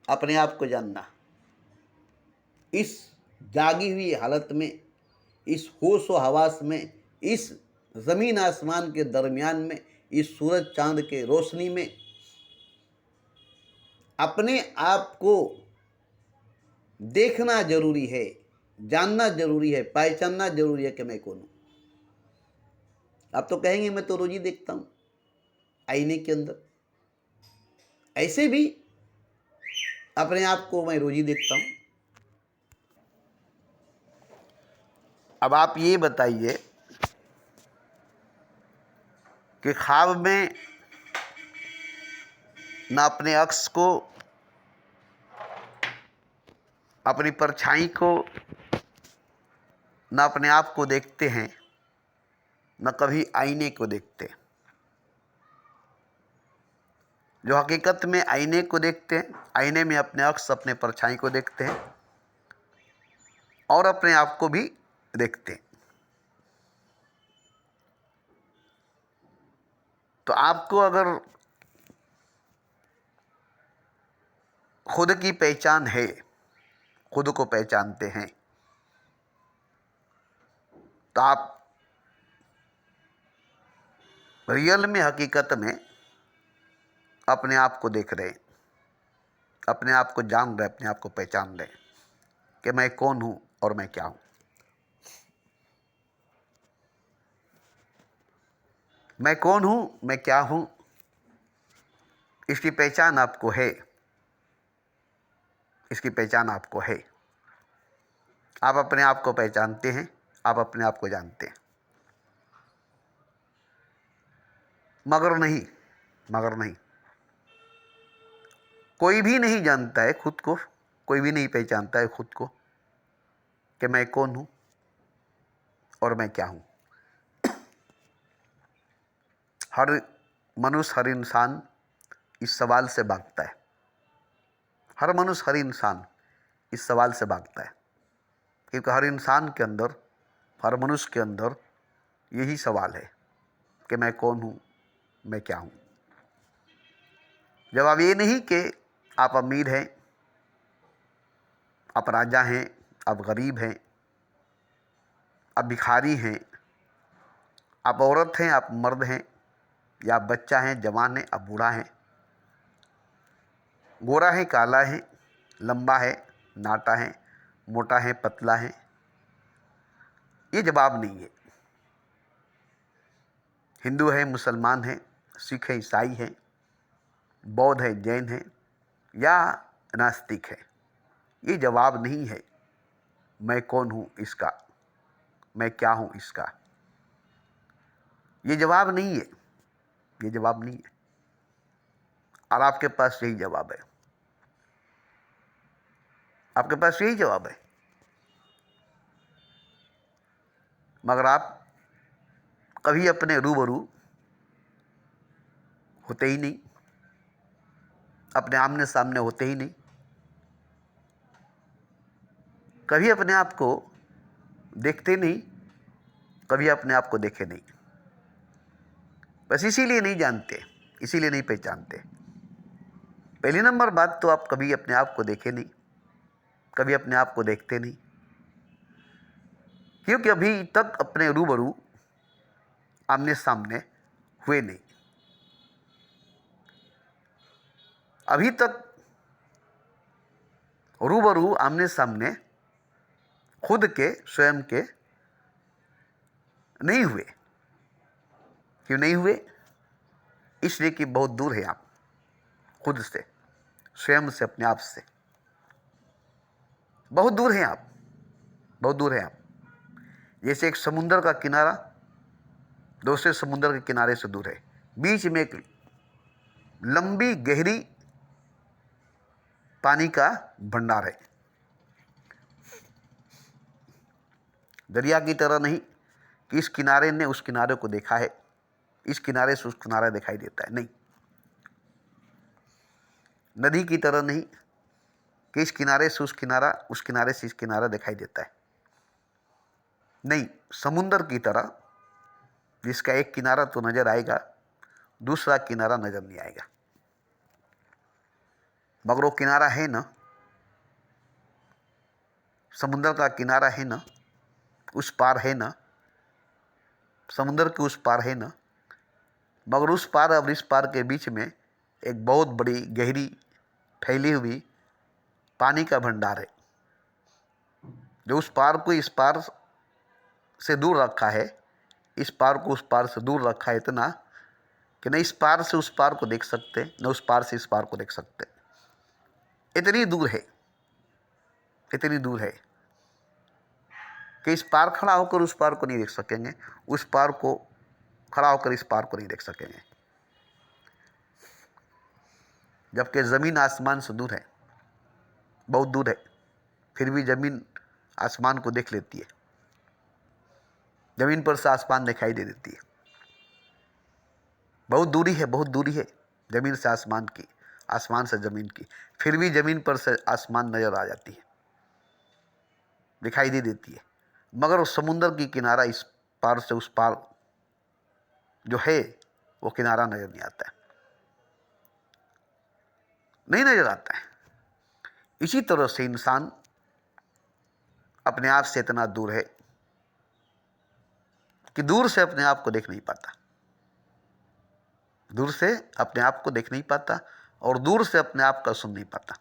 अपने आप को जानना, इस जागी हुई हालत में, इस होश व हवास में, इस ज़मीन आसमान के दरमियान में, इस सूरज चांद के रोशनी में अपने आप को देखना जरूरी है, जानना जरूरी है, पहचानना जरूरी है कि मैं कौन हूं। आप तो कहेंगे मैं तो रोज ही देखता हूं आईने के अंदर। ऐसे भी अपने आप को मैं रोज ही देखता हूं। अब आप ये बताइए कि ख्वाब में ना अपने अक्स को, अपनी परछाई को, ना अपने आप को देखते हैं, न कभी आईने को देखते। जो हकीकत में आईने को देखते हैं, आईने में अपने अक्स, अपने परछाई को देखते हैं और अपने आप को भी देखते हैं। तो आपको अगर खुद की पहचान है, खुद को पहचानते हैं, तो आप रियल में, हकीकत में अपने आप को देख रहे हैं, अपने आप को जान रहे, अपने आप को पहचान रहे कि मैं कौन हूं और मैं क्या हूं। मैं कौन हूं, मैं क्या हूं, इसकी पहचान आपको है, इसकी पहचान आपको है। आप अपने आप को पहचानते हैं, आप अपने आप को जानते हैं। मगर नहीं, मगर नहीं, कोई भी नहीं जानता है खुद को, कोई भी नहीं पहचानता है खुद को कि मैं कौन हूं और मैं क्या हूं। हर मनुष्य, हर इंसान इस सवाल से भागता है। हर मनुष्य, हर इंसान इस सवाल से भागता है, क्योंकि हर इंसान के अंदर, हर मनुष्य के अंदर यही सवाल है कि मैं कौन हूं, मैं क्या हूं। जवाब ये नहीं कि आप अमीर हैं, आप राजा हैं, आप गरीब हैं, आप भिखारी हैं, आप औरत हैं, आप मर्द हैं, या आप बच्चा हैं, जवान हैं, आप बूढ़ा हैं, गोरा है, काला है, लंबा है, नाटा है, मोटा है, पतला है। ये जवाब नहीं है। हिंदू है, मुसलमान है, सिख है, ईसाई है, बौद्ध है, जैन है या नास्तिक है, ये जवाब नहीं है मैं कौन हूँ इसका, मैं क्या हूँ इसका। ये जवाब नहीं है, ये जवाब नहीं है। और आपके पास यही जवाब है, आपके पास यही जवाब है। मगर आप कभी अपने रूबरू होते ही नहीं, अपने आमने सामने होते ही नहीं। कभी अपने आप को देखते नहीं, कभी अपने आप को देखे नहीं। बस इसीलिए नहीं जानते, इसीलिए नहीं पहचानते। पहली नंबर बात तो आप कभी अपने आप को देखे नहीं, कभी अपने आप को देखते नहीं, क्योंकि अभी तक अपने रूबरू आमने सामने हुए नहीं। अभी तक रूबरू आमने सामने खुद के, स्वयं के नहीं हुए। क्यों नहीं हुए? इसलिए कि बहुत दूर है आप खुद से, स्वयं से, अपने आप से। बहुत दूर हैं आप, बहुत दूर हैं आप। जैसे एक समुंदर का किनारा दूसरे समुंदर के किनारे से दूर है, बीच में एक लंबी गहरी पानी का भंडार है। दरिया की तरह नहीं कि इस किनारे ने उस किनारे को देखा है, इस किनारे से उस किनारा दिखाई देता है, नहीं। नदी की तरह नहीं कि इस किनारे से उस किनारा, उस किनारे से इस किनारा दिखाई देता है, नहीं। समुंदर की तरह जिसका एक किनारा तो नजर आएगा, दूसरा किनारा नजर नहीं आएगा। मगर वो किनारा है ना, समुंदर का किनारा है ना, उस पार है ना, समुंदर के उस पार है ना। मगर उस पार और इस पार के बीच में एक बहुत बड़ी गहरी फैली हुई पानी का भंडार है, जो उस पार को इस पार से दूर रखा है, इस पार को उस पार से दूर रखा है, इतना कि न इस पार से उस पार को देख सकते, न उस पार से इस पार को देख सकते। इतनी दूर है, इतनी दूर है कि इस पार खड़ा होकर उस पार को नहीं देख सकेंगे, उस पार को खड़ा होकर इस पार को नहीं देख सकेंगे। जबकि ज़मीन आसमान से दूर है, बहुत दूर है, फिर भी ज़मीन आसमान को देख लेती है, ज़मीन पर से आसमान दिखाई दे देती है। बहुत दूरी है, बहुत दूरी है ज़मीन से आसमान की, आसमान से ज़मीन की, फिर भी ज़मीन पर से आसमान नज़र आ जाती है, दिखाई दे देती है। मगर उस समुंदर की किनारा, इस पार से उस पार जो है, वो किनारा नज़र नहीं आता है, नहीं नज़र आता है। इसी तरह से इंसान अपने आप से इतना दूर है कि दूर से अपने आप को देख नहीं पाता, दूर से अपने आप को देख नहीं पाता और दूर से अपने आप का सुन नहीं पाता।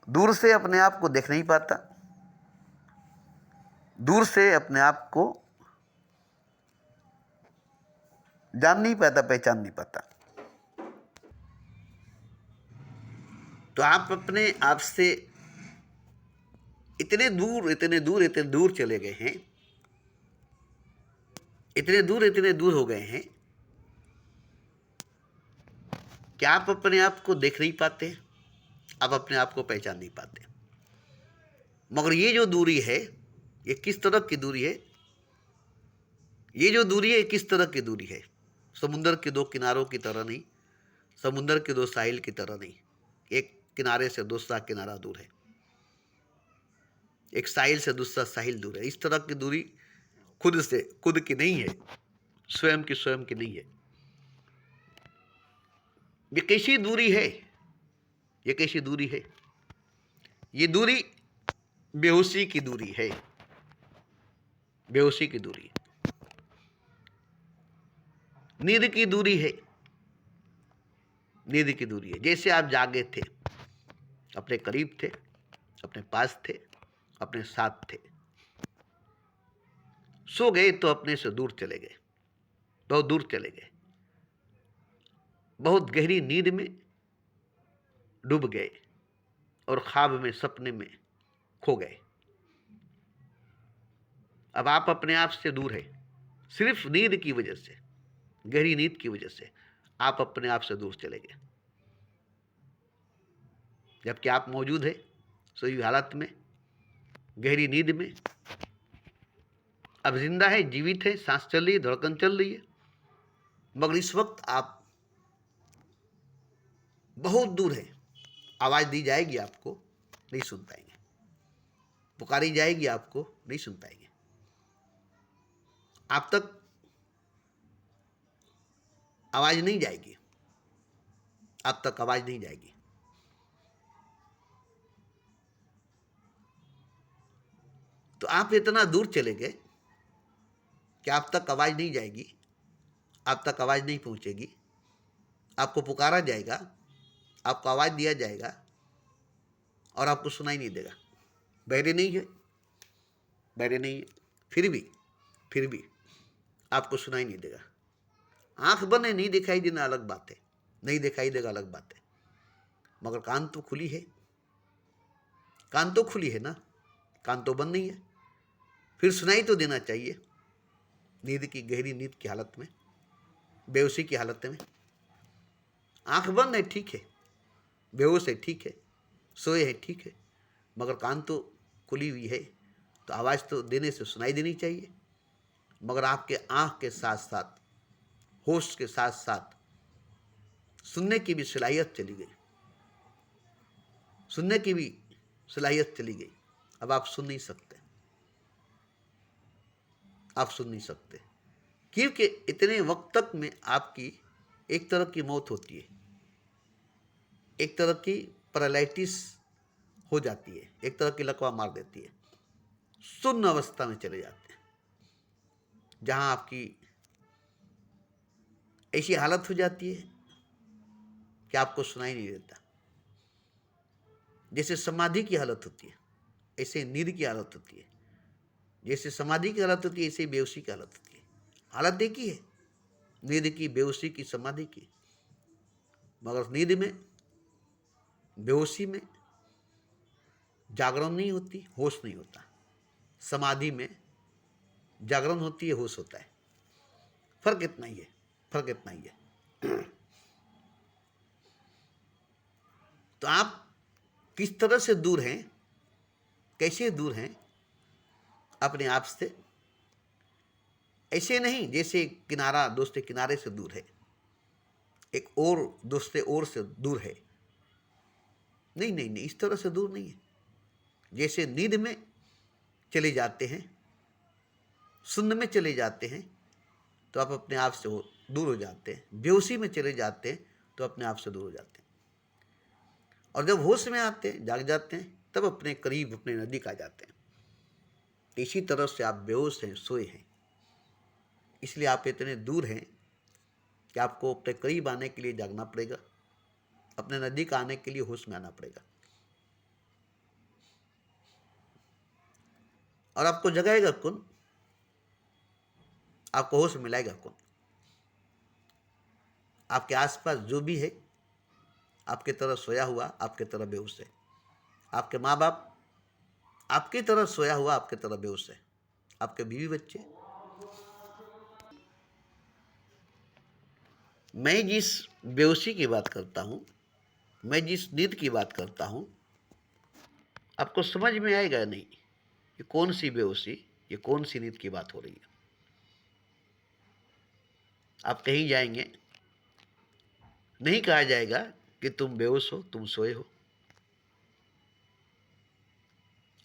दूर से अपने आप को देख नहीं पाता, दूर से अपने आप को जान नहीं पाता, पहचान नहीं पाता। तो आप अपने आप से इतने दूर, इतने दूर, इतने दूर चले गए हैं, इतने दूर हो गए हैं कि आप अपने आप को देख नहीं पाते, आप अपने आप को पहचान नहीं पाते। मगर ये जो दूरी है, ये किस तरह की दूरी है? ये जो दूरी है, किस तरह की दूरी है? समुंदर के दो किनारों की तरह नहीं, समुंदर के दो साहिल की तरह नहीं। एक किनारे से दूसरा किनारा दूर है, एक साहिल से दूसरा साहिल दूर है। इस तरह की दूरी खुद से, खुद की नहीं है, स्वयं की नहीं है। ये कैसी दूरी है? ये कैसी दूरी है? ये दूरी बेहोशी की दूरी है, बेहोशी की दूरी, नींद की दूरी है, नींद की दूरी है। जैसे आप जागे थे, अपने करीब थे, अपने पास थे, अपने साथ थे, सो गए तो अपने से दूर चले गए, बहुत दूर चले गए, बहुत गहरी नींद में डूब गए और ख्वाब में, सपने में खो गए। अब आप अपने आप से दूर है, सिर्फ नींद की वजह से, गहरी नींद की वजह से आप अपने आप से दूर चले गए, जबकि आप मौजूद है सोई हालत में, गहरी नींद में। अब जिंदा है, जीवित है, सांस चल रही है, धड़कन चल रही है, मगर इस वक्त आप बहुत दूर है, आवाज़ दी जाएगी आपको, नहीं सुन पाएंगे, पुकारी जाएगी आपको, नहीं सुन पाएंगे। आप तक आवाज़ नहीं जाएगी, आप तक आवाज़ नहीं जाएगी। तो आप इतना दूर चले गए कि आप तक आवाज़ नहीं जाएगी, आप तक आवाज़ नहीं पहुंचेगी, आपको पुकारा जाएगा, आपको आवाज़ दिया जाएगा और आपको सुनाई नहीं देगा। बहरे नहीं है, बहरे नहीं है, फिर भी आपको सुनाई नहीं देगा। आंख बंद नहीं दिखाई देना अलग बात है, नहीं दिखाई देगा अलग बात है, मगर कान तो खुली है, कान तो खुली है ना, कान तो बंद नहीं है, फिर सुनाई तो देना चाहिए। नींद की, गहरी नींद की हालत में, बेहोशी की हालत में, आंख बंद है ठीक है, बेहोश है ठीक है, सोए है ठीक है, मगर कान तो खुली हुई है, तो आवाज़ तो देने से सुनाई देनी चाहिए। मगर आपके आंख के साथ साथ, होश के साथ साथ सुनने की भी सलाहियत चली गई, सुनने की भी सलाहियत चली गई। अब आप सुन नहीं सकते, आप सुन नहीं सकते, क्योंकि इतने वक्त तक में आपकी एक तरह की मौत होती है, एक तरह की पैरालिटिस हो जाती है, एक तरह की लकवा मार देती है, शून्य अवस्था में चले जाते हैं, जहां आपकी ऐसी हालत हो जाती है कि आपको सुनाई नहीं देता। जैसे समाधि की हालत होती है, ऐसे नींद की हालत होती है, जैसे समाधि की हालत होती है, ऐसे बेहोशी की हालत होती है। हालत देखी है, नींद की, बेहोशी की, समाधि की। मगर नींद में, बेहोशी में जागरण नहीं होती, होश नहीं होता। समाधि में जागरण होती है, होश होता है। फर्क इतना ही है, फर्क इतना ही है। तो आप किस तरह से दूर हैं, कैसे दूर हैं अपने आप से? ऐसे नहीं जैसे किनारा दूसरे किनारे से दूर है, एक और दूसरे ओर से दूर है। नहीं नहीं नहीं, इस तरह से दूर नहीं है। जैसे नींद में चले जाते हैं, शून्य में चले जाते हैं, तो आप अपने आप से दूर हो जाते हैं। बेहोशी में चले जाते हैं तो अपने आप से दूर हो जाते हैं। और जब होश में आते हैं, जाग जाते हैं, तब अपने करीब, अपने नज़दीक आ जाते हैं। इसी तरह से आप बेहोश हैं, सोए हैं, इसलिए आप इतने दूर हैं कि आपको अपने करीब आने के लिए जागना पड़ेगा, अपने नज़दीक आने के लिए होश में आना पड़ेगा। और आपको जगाएगा कौन? आपको होश मिलाएगा कौन? आपके आसपास जो भी है, आपके तरह सोया हुआ, आपके तरह बेहोश है। आपके माँ बाप आपकी तरह सोया हुआ, आपके तरह बेहोश है। आपके बीवी बच्चे। मैं जिस बेहोशी की बात करता हूँ, मैं जिस नींद की बात करता हूँ, आपको समझ में आएगा नहीं ये कौन सी बेहोशी, ये कौन सी नींद की बात हो रही है। आप कहीं जाएंगे, नहीं कहा जाएगा कि तुम बेहोश हो, तुम सोए हो।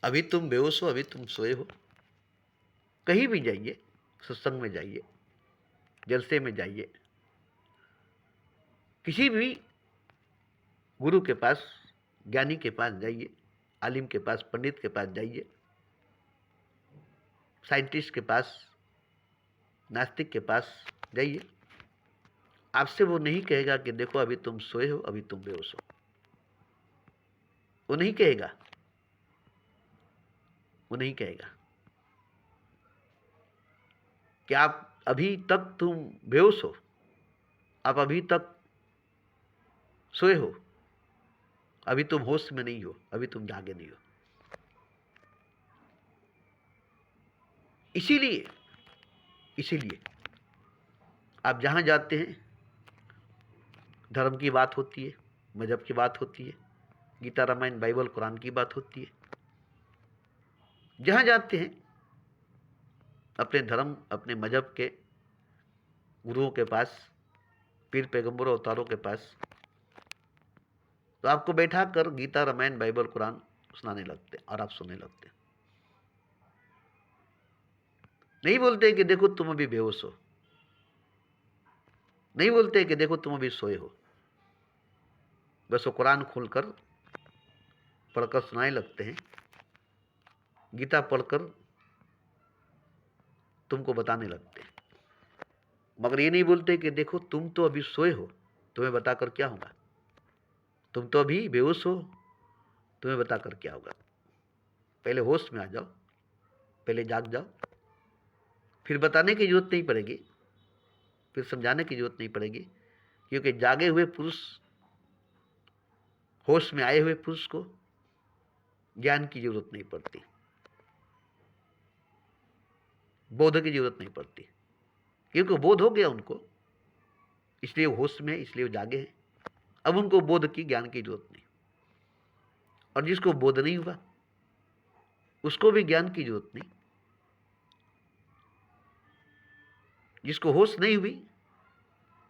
अभी तुम बेहोश हो, अभी तुम सोए हो। कहीं भी जाइए, सत्संग में जाइए, जलसे में जाइए, किसी भी गुरु के पास, ज्ञानी के पास जाइए, आलिम के पास, पंडित के पास जाइए, साइंटिस्ट के पास, नास्तिक के पास जाइए, आपसे वो नहीं कहेगा कि देखो अभी तुम सोए हो, अभी तुम बेहोश हो। वो नहीं कहेगा, वो नहीं कहेगा कि आप अभी तक तुम बेहोश हो, आप अभी तक सोए हो, अभी तुम होश में नहीं हो, अभी तुम जागे नहीं हो। इसीलिए इसीलिए आप जहां जाते हैं, धर्म की बात होती है, मजहब की बात होती है, गीता, रामायण, बाइबल, कुरान की बात होती है। जहां जाते हैं, अपने धर्म, अपने मजहब के गुरुओं के पास, पीर पैगंबरों, अवतारों के पास, तो आपको बैठा कर गीता, रामायण, बाइबल, कुरान सुनाने लगते और आप सुनने लगते। नहीं बोलते कि देखो तुम अभी बेहोश हो, नहीं बोलते कि देखो तुम अभी सोए हो। बस वो कुरान खोलकर पढ़कर सुनाने लगते हैं, गीता पढ़कर तुमको बताने लगते हैं, मगर ये नहीं बोलते कि देखो तुम तो अभी सोए हो, तुम्हें बताकर क्या होगा, तुम तो अभी बेहोश हो, तुम्हें बताकर क्या होगा। पहले होश में आ जाओ, पहले जाग जाओ, फिर बताने की जरूरत नहीं पड़ेगी, फिर समझाने की जरूरत नहीं पड़ेगी, क्योंकि जागे हुए पुरुष, होश में आए हुए पुरुष को ज्ञान की जरूरत नहीं पड़ती, बोध की जरूरत नहीं पड़ती, क्योंकि बोध हो गया उनको, इसलिए वो होश में, इसलिए वो जागे हैं। अब उनको बोध की, ज्ञान की जरूरत नहीं। और जिसको बोध नहीं हुआ उसको भी ज्ञान की जरूरत नहीं, जिसको होश नहीं हुई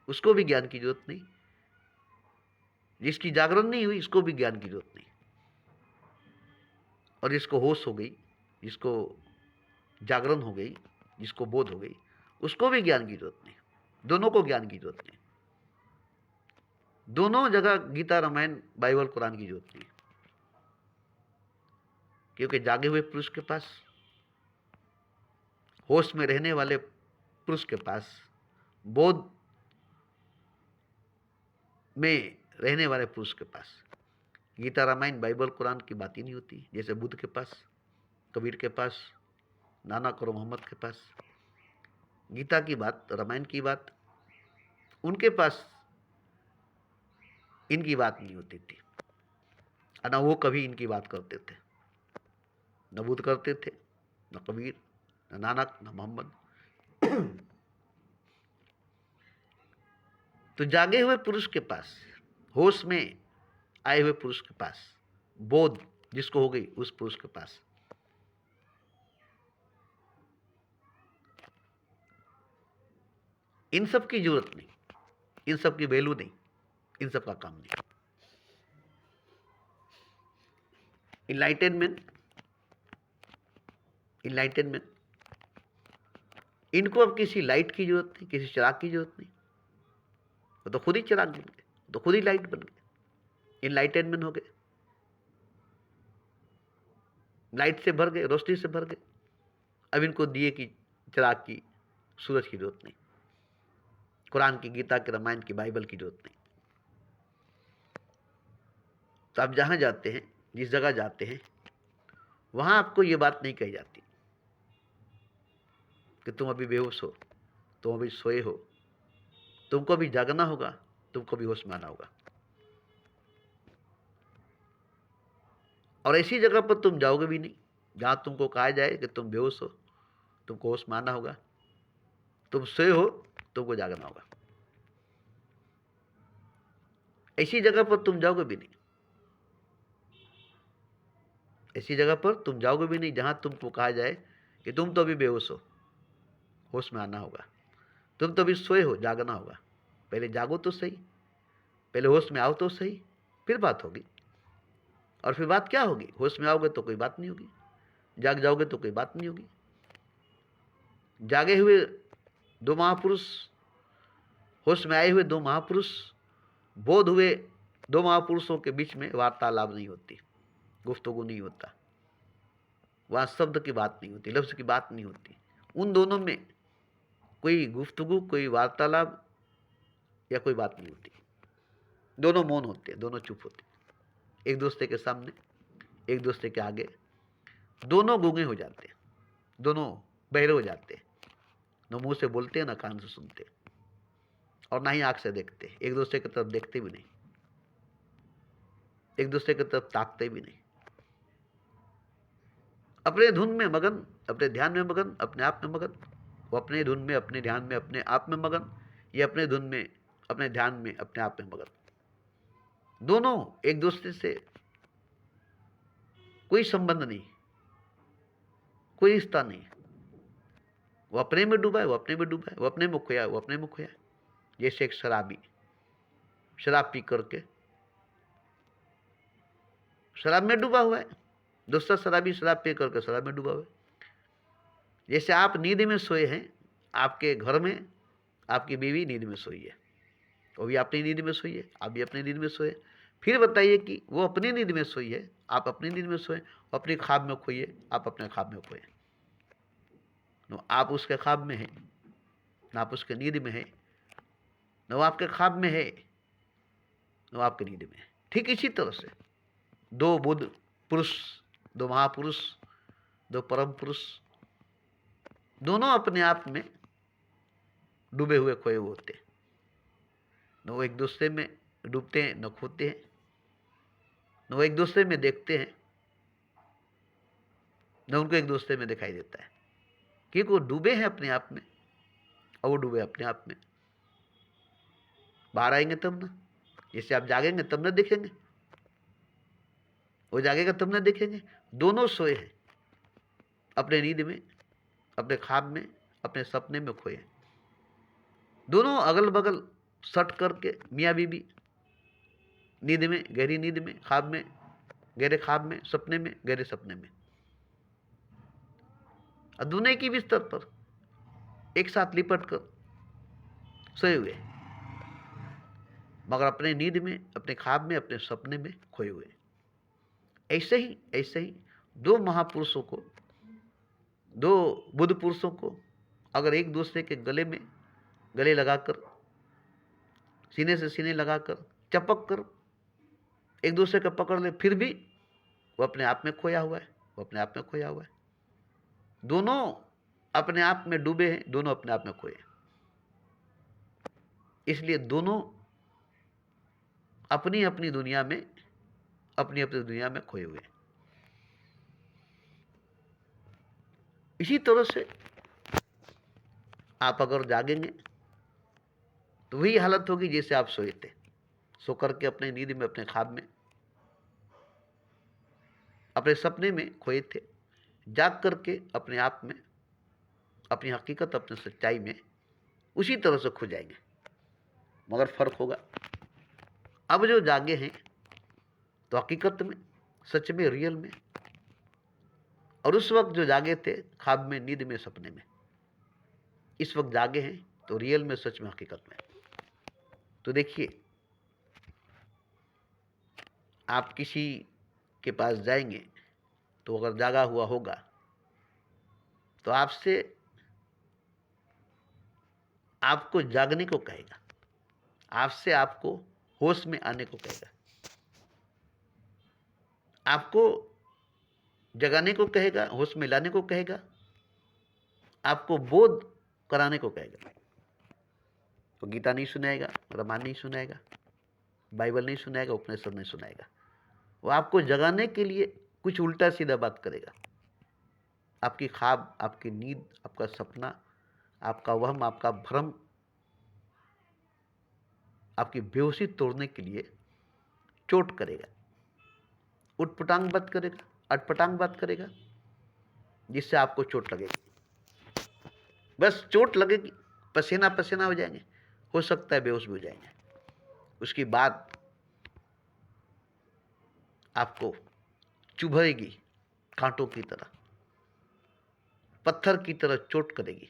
उसको भी ज्ञान की जरूरत नहीं, जिसकी जागरण नहीं हुई उसको भी ज्ञान की जरूरत नहीं, और जिसको होश हो गई, जिसको जागरण हो गई, जिसको बोध हो गई, उसको भी ज्ञान की जरूरत नहीं। दोनों को ज्ञान की जरूरत नहीं, दोनों जगह गीता, रामायण, बाइबल, कुरान की जरूरत नहीं, क्योंकि जागे हुए पुरुष के पास, होश में रहने वाले पुरुष के पास, बोध में रहने वाले पुरुष के पास गीता, रामायण, बाइबल, कुरान की बात ही नहीं होती। जैसे बुद्ध के पास, कबीर के पास, नानक और मोहम्मद के पास गीता की बात, रामायण की बात, उनके पास इनकी बात नहीं होती थी, न वो कभी इनकी बात करते थे, न बुद्ध करते थे, न कबीर, न नानक, न मोहम्मद। तो जागे हुए पुरुष के पास, होश में आए हुए पुरुष के पास, बोध जिसको हो गई उस पुरुष के पास इन सब की जरूरत नहीं, इन सब की वैल्यू नहीं, इन सब का काम नहीं। इनलाइटनमेंट, इनलाइटनमेंट, इनको अब किसी लाइट की जरूरत नहीं, किसी चिराग की जरूरत नहीं, वो तो खुद ही चिराग बन गए, तो खुद ही लाइट बन गए, इनलाइटनमेंट हो गए, लाइट से भर गए, रोशनी से भर गए। अब इनको दिए की, चिराग की, सूरज की जरूरत नहीं, कुरान की, गीता की, रामायण की, बाइबल की जरूरत नहीं। तो आप जहां जाते हैं, जिस जगह जाते हैं, वहां आपको ये बात नहीं कही जाती कि तुम अभी बेहोश हो, तुम अभी सोए हो, तुमको अभी जागना होगा, तुमको भी होश में आना होगा। और ऐसी जगह पर तुम जाओगे भी नहीं जहां तुमको कहा जाए कि तुम बेहोश हो, तुमको होश में आना होगा, तुम सोए हो, तुमको जागना होगा। ऐसी जगह पर तुम जाओगे भी नहीं, ऐसी जगह पर तुम जाओगे भी नहीं जहां तुमको कहा जाए कि तुम तो अभी बेहोश हो, होश में आना होगा, तुम तो अभी सोए हो, जागना होगा। पहले जागो तो सही, पहले होश में आओ तो सही, फिर बात होगी। और फिर बात क्या होगी? होश में आओगे तो कोई बात नहीं होगी, जाग जाओगे तो कोई बात नहीं होगी। जागे हुए दो महापुरुष, होश में आए हुए दो महापुरुष, बोध हुए दो महापुरुषों के बीच में वार्तालाप नहीं होती, गुफ्तगू नहीं होता, वहाँ शब्द की बात नहीं होती, लफ्ज़ की बात नहीं होती। उन दोनों में कोई गुफ्तगू, कोई वार्तालाप या कोई बात नहीं होती। दोनों मौन होते हैं, दोनों चुप होते हैं, एक दूसरे के सामने, एक दूसरे के आगे दोनों गूंगे हो जाते हैं, दोनों बहरे हो जाते हैं। न मुंह से बोलते हैं, न कान से सुनते, और ना ही आंख से देखते, एक दूसरे की तरफ देखते भी नहीं, एक दूसरे की तरफ ताकते भी नहीं। अपने धुन में मगन, अपने ध्यान में मगन, अपने आप में मगन। वो अपने धुन में, अपने ध्यान में, अपने आप में मगन, ये अपने धुन में, अपने ध्यान में, अपने आप में मगन। दोनों एक दूसरे से कोई संबंध नहीं, कोई रिश्ता नहीं। वो अपने में डूबा है, वो अपने में डूबा है, वो अपने में खोया है, वो अपने में खोया है। जैसे एक शराबी शराब पी करके शराब में डूबा हुआ है, दूसरा शराबी शराब पी करके शराब में डूबा हुआ है। जैसे आप नींद में सोए हैं, आपके घर में आपकी बीवी नींद में सोई है, वो भी अपनी नींद में सोई है, आप भी अपनी नींद में सोए। फिर बताइए कि वो अपनी नींद में सोई है, आप अपनी नींद में सोए, अपनी ख्वाब में खोइए, आप अपने ख्वाब में खोए। न आप उसके ख्वाब में हैं, न आप उसके नींद में हैं, न वो आपके ख्वाब में है, न वो आपकी नींद में है। ठीक इसी तरह से दो बुद्ध पुरुष, दो महापुरुष, दो परम पुरुष, दोनों अपने आप में डूबे हुए खोए हुए होते हैं। न वो एक दूसरे में डूबते हैं, न खोते हैं, न वो एक दूसरे में देखते हैं, न उनको एक दूसरे में दिखाई देता है, क्योंकि वो डूबे हैं अपने आप में, और वो डूबे अपने आप में। बाहर आएंगे तब ना, जैसे आप जागेंगे तब ना देखेंगे, वो जागेगा तब ना देखेंगे। दोनों सोए हैं अपने नींद में, अपने ख्वाब में, अपने सपने में खोए हैं। दोनों अगल बगल सट करके मियाँ बीबी, नींद में, गहरी नींद में, ख्वाब में, गहरे ख्वाब में, सपने में, गहरे सपने में, और दोनों की बिस्तर पर एक साथ लिपट कर सोए हुए, मगर अपने नींद में, अपने ख्वाब में, अपने सपने में खोए हुए। ऐसे ही दो महापुरुषों को, दो बुद्ध पुरुषों को अगर एक दूसरे के गले लगाकर, सीने से सीने लगाकर, चपक कर एक दूसरे को पकड़ ले, फिर भी वो अपने आप में खोया हुआ है, वो अपने आप में खोया हुआ है। दोनों अपने आप में डूबे हैं, दोनों अपने आप में खोए हैं। इसलिए दोनों अपनी अपनी दुनिया में, अपनी अपनी दुनिया में खोए हुए हैं। इसी तरह से आप अगर जागेंगे तो वही हालत होगी जैसे आप सोए थे, सो करके अपने नींद में, अपने ख्वाब में, अपने सपने में खोए थे। जाग करके अपने आप में, अपनी हकीकत, अपनी सच्चाई में उसी तरह से खो जाएंगे, मगर फर्क होगा, अब जो जागे हैं तो हकीकत में, सच में, रियल में, और उस वक्त जो जागे थे ख्वाब में, नींद में, सपने में, इस वक्त जागे हैं तो रियल में, सच में, हकीकत में। तो देखिए, आप किसी के पास जाएंगे तो अगर जागा हुआ होगा तो आपसे, आपको जागने को कहेगा, आपसे आपको होश में आने को कहेगा, आपको जगाने को कहेगा, होश में लाने को कहेगा, आपको बोध कराने को कहेगा। तो गीता नहीं सुनाएगा, रामायण नहीं सुनाएगा, बाइबल नहीं सुनाएगा, उपनिषद नहीं सुनाएगा। वो आपको जगाने के लिए कुछ उल्टा सीधा बात करेगा। आपकी ख्वाब, आपकी नींद, आपका सपना, आपका वहम, आपका भ्रम, आपकी बेहोशी तोड़ने के लिए चोट करेगा, उटपटांग बात करेगा, अटपटांग बात करेगा, जिससे आपको चोट लगेगी। बस चोट लगेगी, पसीना पसीना हो जाएंगे, हो सकता है बेहोश भी हो जाएंगे। उसकी बात आपको चुभेगी, कांटों की तरह, पत्थर की तरह चोट करेगी,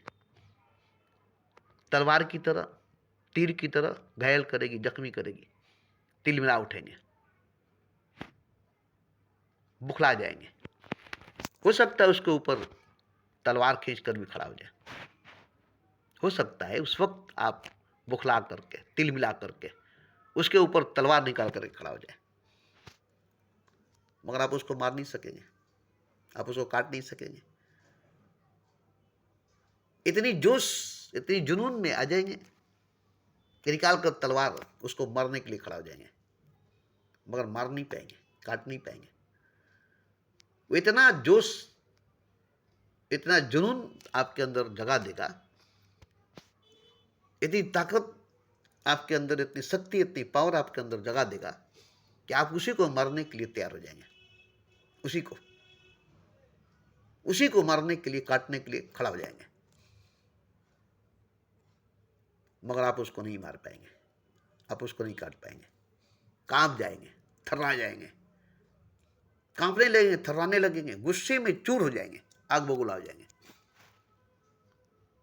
तलवार की तरह, तीर की तरह घायल करेगी, जख्मी करेगी। तिलमिला उठेंगे, बुखला जाएंगे, हो सकता है उसके ऊपर तलवार खींचकर भी खड़ा हो जाए, हो सकता है उस वक्त आप बुखला करके, तिलमिला करके उसके ऊपर तलवार निकाल करके खड़ा हो जाए, मगर आप उसको मार नहीं सकेंगे, आप उसको काट नहीं सकेंगे। इतनी जोश, इतनी जुनून में आ जाएंगे कि निकाल कर तलवार उसको मारने के लिए खड़ा हो जाएंगे, मगर मार नहीं पाएंगे, काट नहीं पाएंगे। वो इतना जोश, इतना जुनून आपके अंदर जगा देगा, इतनी ताकत आपके अंदर, इतनी शक्ति, इतनी पावर आपके अंदर जगा देगा कि आप उसी को मारने के लिए तैयार हो जाएंगे, उसी को मारने के लिए, काटने के लिए खड़ा हो जाएंगे, मगर आप उसको नहीं मार पाएंगे, आप उसको नहीं काट पाएंगे, कांप जाएंगे, थर्रा जाएंगे, कांपने लगेंगे, थर्राने लगेंगे, गुस्से में चूर हो जाएंगे, आग बबूला हो जाएंगे,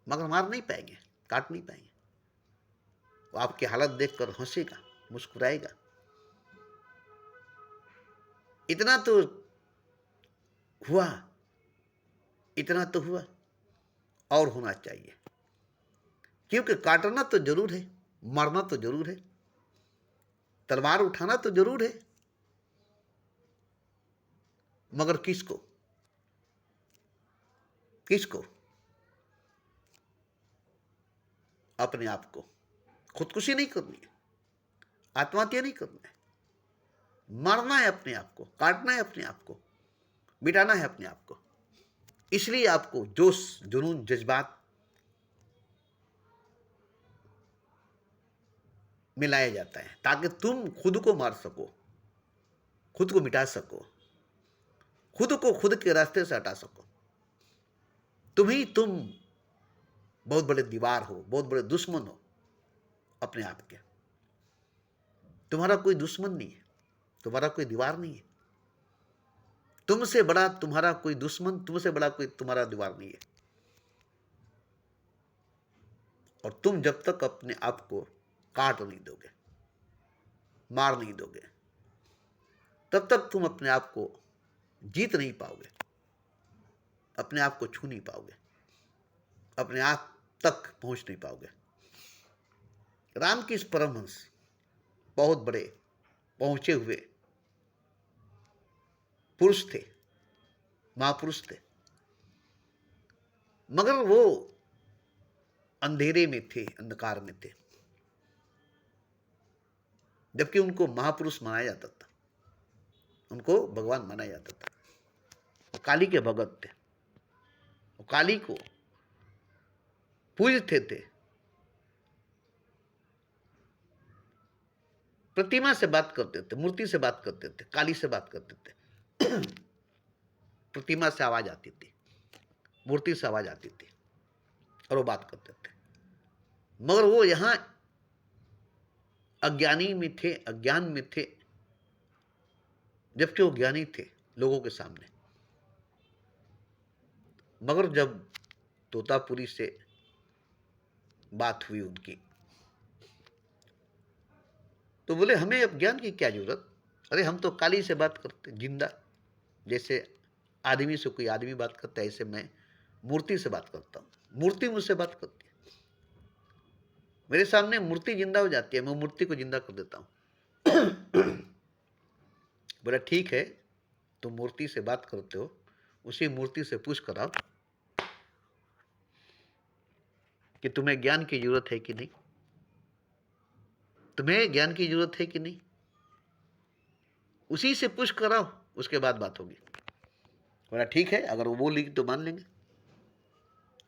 मगर मार नहीं पाएंगे, काट नहीं पाएंगे। वो आपकी हालत देखकर हंसेगा, मुस्कुराएगा। इतना तो हुआ, इतना तो हुआ, और होना चाहिए। क्योंकि काटना तो जरूर है, मारना तो जरूर है, तलवार उठाना तो जरूर है, मगर किसको? किसको? अपने आप को। खुदकुशी नहीं करनी है, आत्महत्या नहीं करना है, मारना है अपने आप को, काटना है अपने आप को, मिटाना है अपने आप को। इसलिए आपको जोश, जुनून, जज्बात मिलाया जाता है ताकि तुम खुद को मार सको, खुद को मिटा सको, खुद को खुद के रास्ते से हटा सको। तुम बहुत बड़े दीवार हो, बहुत बड़े दुश्मन हो अपने आप के। तुम्हारा कोई दुश्मन नहीं है, तुम्हारा कोई दीवार नहीं है। तुमसे बड़ा तुम्हारा कोई दुश्मन, तुमसे बड़ा कोई तुम्हारा दीवार नहीं है। और तुम जब तक अपने आप को काट नहीं दोगे, मार नहीं दोगे, तब तक तुम अपने आप को जीत नहीं पाओगे, अपने आप को छू नहीं पाओगे, अपने आप तक पहुंच नहीं पाओगे। रामकृष्ण परमहंस बहुत बड़े पहुंचे हुए पुरुष थे, महापुरुष थे, मगर वो अंधेरे में थे, अंधकार में थे। जबकि उनको महापुरुष माना जाता था, उनको भगवान माना जाता था। वो काली के भगत थे, वो काली को पूजते थे, प्रतिमा से बात करते थे, मूर्ति से बात करते थे, काली से बात करते थे। प्रतिमा से आवाज आती थी, मूर्ति से आवाज आती थी, और वो बात करते थे। मगर वो यहां अज्ञानी में थे, अज्ञान में थे, जबकि वो ज्ञानी थे लोगों के सामने। मगर जब तोतापुरी से बात हुई उनकी, तो बोले हमें अब ज्ञान की क्या जरूरत, अरे हम तो काली से बात करते, जिंदा। जैसे आदमी से कोई आदमी बात करता है, ऐसे मैं मूर्ति से बात करता हूं, मूर्ति मुझसे बात करती है। मेरे सामने मूर्ति जिंदा हो जाती है, मैं मूर्ति को जिंदा कर देता हूं। बोला ठीक है, तुम मूर्ति से बात करते हो, उसी मूर्ति से पूछ कर आओ कि तुम्हें ज्ञान की जरूरत है कि नहीं, तुम्हें ज्ञान की जरूरत है कि नहीं। उसी से पूछ कर आओ, उसके बाद बात होगी। बोला ठीक है, अगर वो बोलेगी तो मान लेंगे।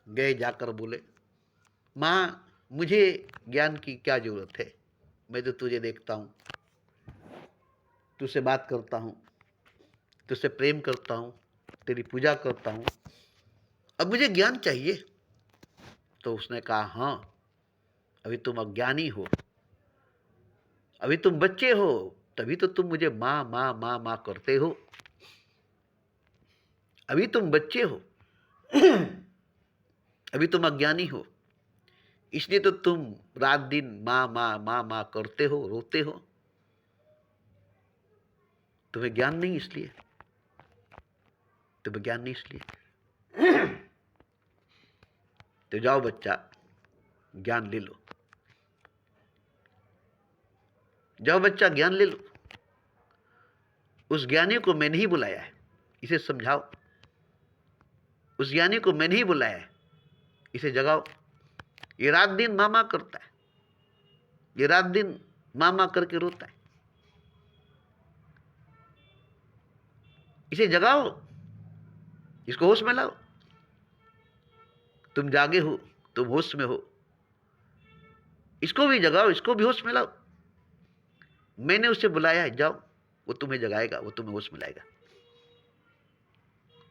गए, जाकर बोले माँ मुझे ज्ञान की क्या जरूरत है, मैं तो तुझे देखता हूँ, तुझसे बात करता हूँ, तुझसे प्रेम करता हूँ, तेरी पूजा करता हूँ, अब मुझे ज्ञान चाहिए। तो उसने कहा हाँ, अभी तुम अज्ञानी हो, अभी तुम बच्चे हो, तभी तो तुम मुझे माँ माँ माँ माँ करते हो। अभी तुम बच्चे हो, अभी तुम अज्ञानी हो, इसलिए तो तुम रात दिन माँ माँ माँ माँ करते हो, रोते हो। तुम्हें ज्ञान नहीं इसलिए, तुम्हें ज्ञान नहीं इसलिए। तो जाओ बच्चा, ज्ञान ले लो, जाओ बच्चा ज्ञान ले लो। उस ज्ञानी को मैंने ही बुलाया है, इसे समझाओ। उस ज्ञानी को मैंने ही बुलाया है, इसे जगाओ। ये रात दिन मामा करता है, ये रात दिन मामा करके रोता है, इसे जगाओ, इसको होश में लाओ। तुम जागे हो, तुम होश में हो, इसको भी जगाओ, इसको भी होश में लाओ। मैंने उसे बुलाया है, जाओ, वो तुम्हें जगाएगा, वो तुम्हें होश में लाएगा।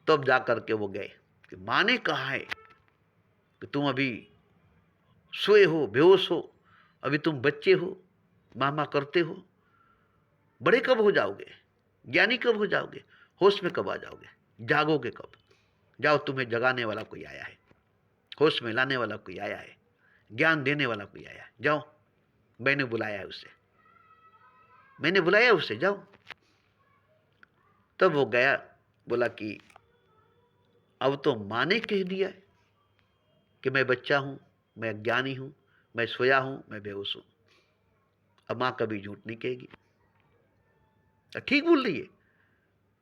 तब जा करके वो गए कि माँ ने कहा है कि तुम अभी सोए हो, बेहोश हो, अभी तुम बच्चे हो, मामा करते हो, बड़े कब हो जाओगे, ज्ञानी कब हो जाओगे। होश में कब आ जाओगे? जागोगे कब? जाओ, तुम्हें जगाने वाला कोई आया है, होश में लाने वाला कोई आया है, ज्ञान देने वाला कोई आया है। जाओ, मैंने बुलाया है उसे, मैंने बुलाया उसे, जाओ। तब वो गया, बोला कि अब तो माँ ने कह दिया है कि मैं बच्चा हूं, मैं अज्ञानी हूं, मैं सोया हूं, मैं बेहोश हूं। अब माँ कभी झूठ नहीं कहेगी, ठीक बोल रही है।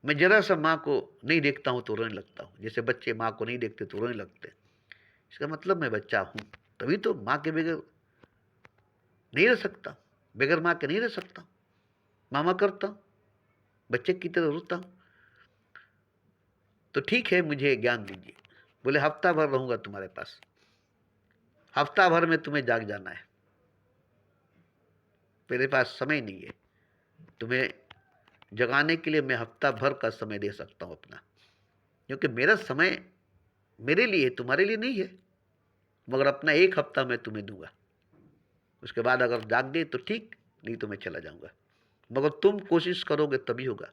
मैं जरा सा माँ को नहीं देखता हूं तो रोने लगता हूं, जैसे बच्चे माँ को नहीं देखते तो रोने लगते। इसका मतलब मैं बच्चा हूं, तभी तो माँ के बगैर नहीं रह सकता, बगैर माँ के नहीं रह सकता। मामा करता हूं, बच्चे की तरह रोता हूं। तो ठीक है, मुझे ज्ञान दीजिए। बोले हफ्ता भर रहूंगा तुम्हारे पास, हफ्ता भर में तुम्हें जाग जाना है, मेरे पास समय नहीं है। तुम्हें जगाने के लिए मैं हफ्ता भर का समय दे सकता हूं अपना, क्योंकि मेरा समय मेरे लिए, तुम्हारे लिए नहीं है। मगर अपना एक हफ्ता मैं तुम्हें दूंगा, उसके बाद अगर जाग गए तो ठीक, नहीं तो मैं चला जाऊंगा। मगर तुम कोशिश करोगे तभी होगा,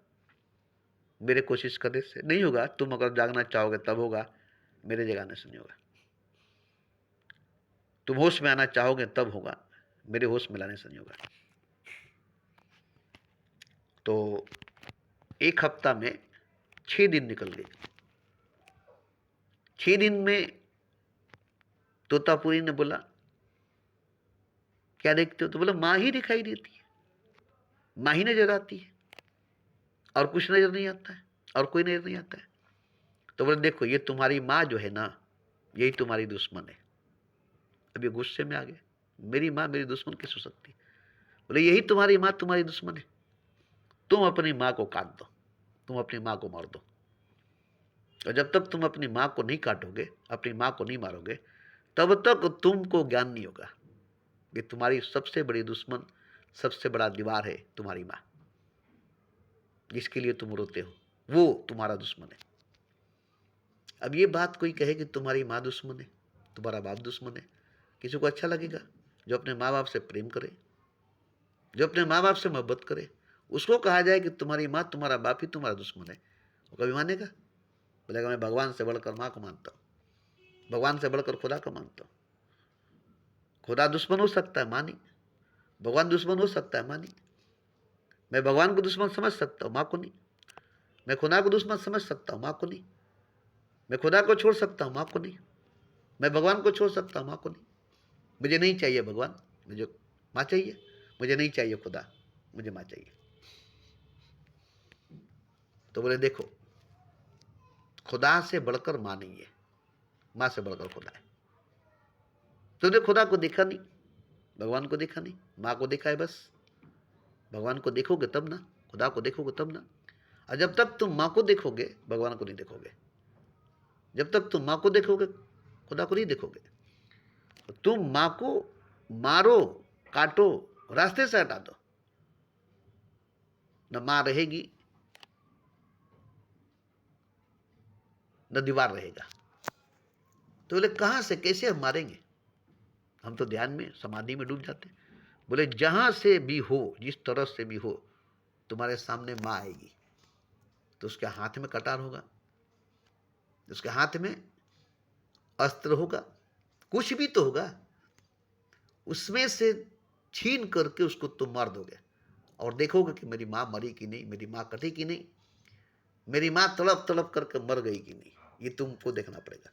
मेरे कोशिश करने से नहीं होगा। तुम अगर जागना चाहोगे तब होगा, मेरे जगाने से नहीं होगा। तुम होश में आना चाहोगे तब होगा, मेरे होश में लाने से नहीं होगा। तो एक हफ्ता में 6 दिन निकल गए। 6 दिन में तोतापुरी ने बोला क्या देखते हो? तो बोला माँ ही दिखाई देती है, माँ ही नजर आती है, और कुछ नजर नहीं आता है, और कोई नजर नहीं आता है। तो बोले देखो, ये तुम्हारी माँ जो है ना, यही तुम्हारी दुश्मन है। अब ये गुस्से में आ गए, मेरी माँ मेरी दुश्मन कैसे हो सकती? बोले यही तुम्हारी माँ तुम्हारी दुश्मन है, तुम अपनी माँ को काट दो, तुम अपनी माँ को मार दो। और जब तक तुम अपनी माँ को नहीं काटोगे, अपनी माँ को नहीं मारोगे, तब तक तुमको ज्ञान नहीं होगा कि तुम्हारी सबसे बड़ी दुश्मन, सबसे बड़ा दीवार है तुम्हारी माँ, जिसके लिए तुम रोते हो, वो तुम्हारा दुश्मन है। अब ये बात कोई कहे कि तुम्हारी माँ दुश्मन है, तुम्हारा बाप दुश्मन है, किसी को अच्छा लगेगा? जो अपने माँ बाप से प्रेम करे, जो अपने माँ बाप से मोहब्बत करे, उसको कहा जाए कि तुम्हारी माँ तुम्हारा बाप ही तुम्हारा दुश्मन है, वो कभी मानेगा? बोलेगा मैं भगवान से बढ़कर माँ को मानता हूँ, भगवान से बढ़कर खुदा को मानता हूँ। खुदा दुश्मन हो सकता है, माँ नहीं। भगवान दुश्मन हो सकता है, माँ नहीं। मैं भगवान को दुश्मन समझ सकता हूँ, माँ को नहीं। मैं खुदा को दुश्मन समझ सकता हूँ, माँ को नहीं। मैं खुदा को छोड़ सकता हूँ, माँ को नहीं। मैं भगवान को छोड़ सकता हूँ, माँ को नहीं। मुझे नहीं चाहिए भगवान, मुझे माँ चाहिए। मुझे नहीं चाहिए खुदा, मुझे माँ चाहिए। तो बोले देखो, खुदा से बढ़कर माँ नहीं है, माँ से बढ़कर खुदा है। तुमने खुदा को देखा नहीं, भगवान को देखा नहीं, माँ को देखा है बस। भगवान को देखोगे तब ना, खुदा को देखोगे तब ना। और जब तक तुम माँ को देखोगे, भगवान को नहीं देखोगे। जब तक तुम माँ को देखोगे, खुदा को नहीं देखोगे। तो तुम माँ को मारो, काटो, रास्ते से हटा दो, न माँ रहेगी न दीवार रहेगा। तो बोले कहां से, कैसे हम मारेंगे? हम तो ध्यान में, समाधि में डूब जाते। बोले जहां से भी हो, जिस तरह से भी हो, तुम्हारे सामने माँ आएगी तो उसके हाथ में कटार होगा, उसके हाथ में अस्त्र होगा, कुछ भी तो होगा, उसमें से छीन करके उसको तुम मार दोगे। और देखोगे कि मेरी माँ मरी कि नहीं, मेरी माँ कटी कि नहीं, मेरी माँ तड़प तड़प करके मर गई कि नहीं, ये तुमको देखना पड़ेगा।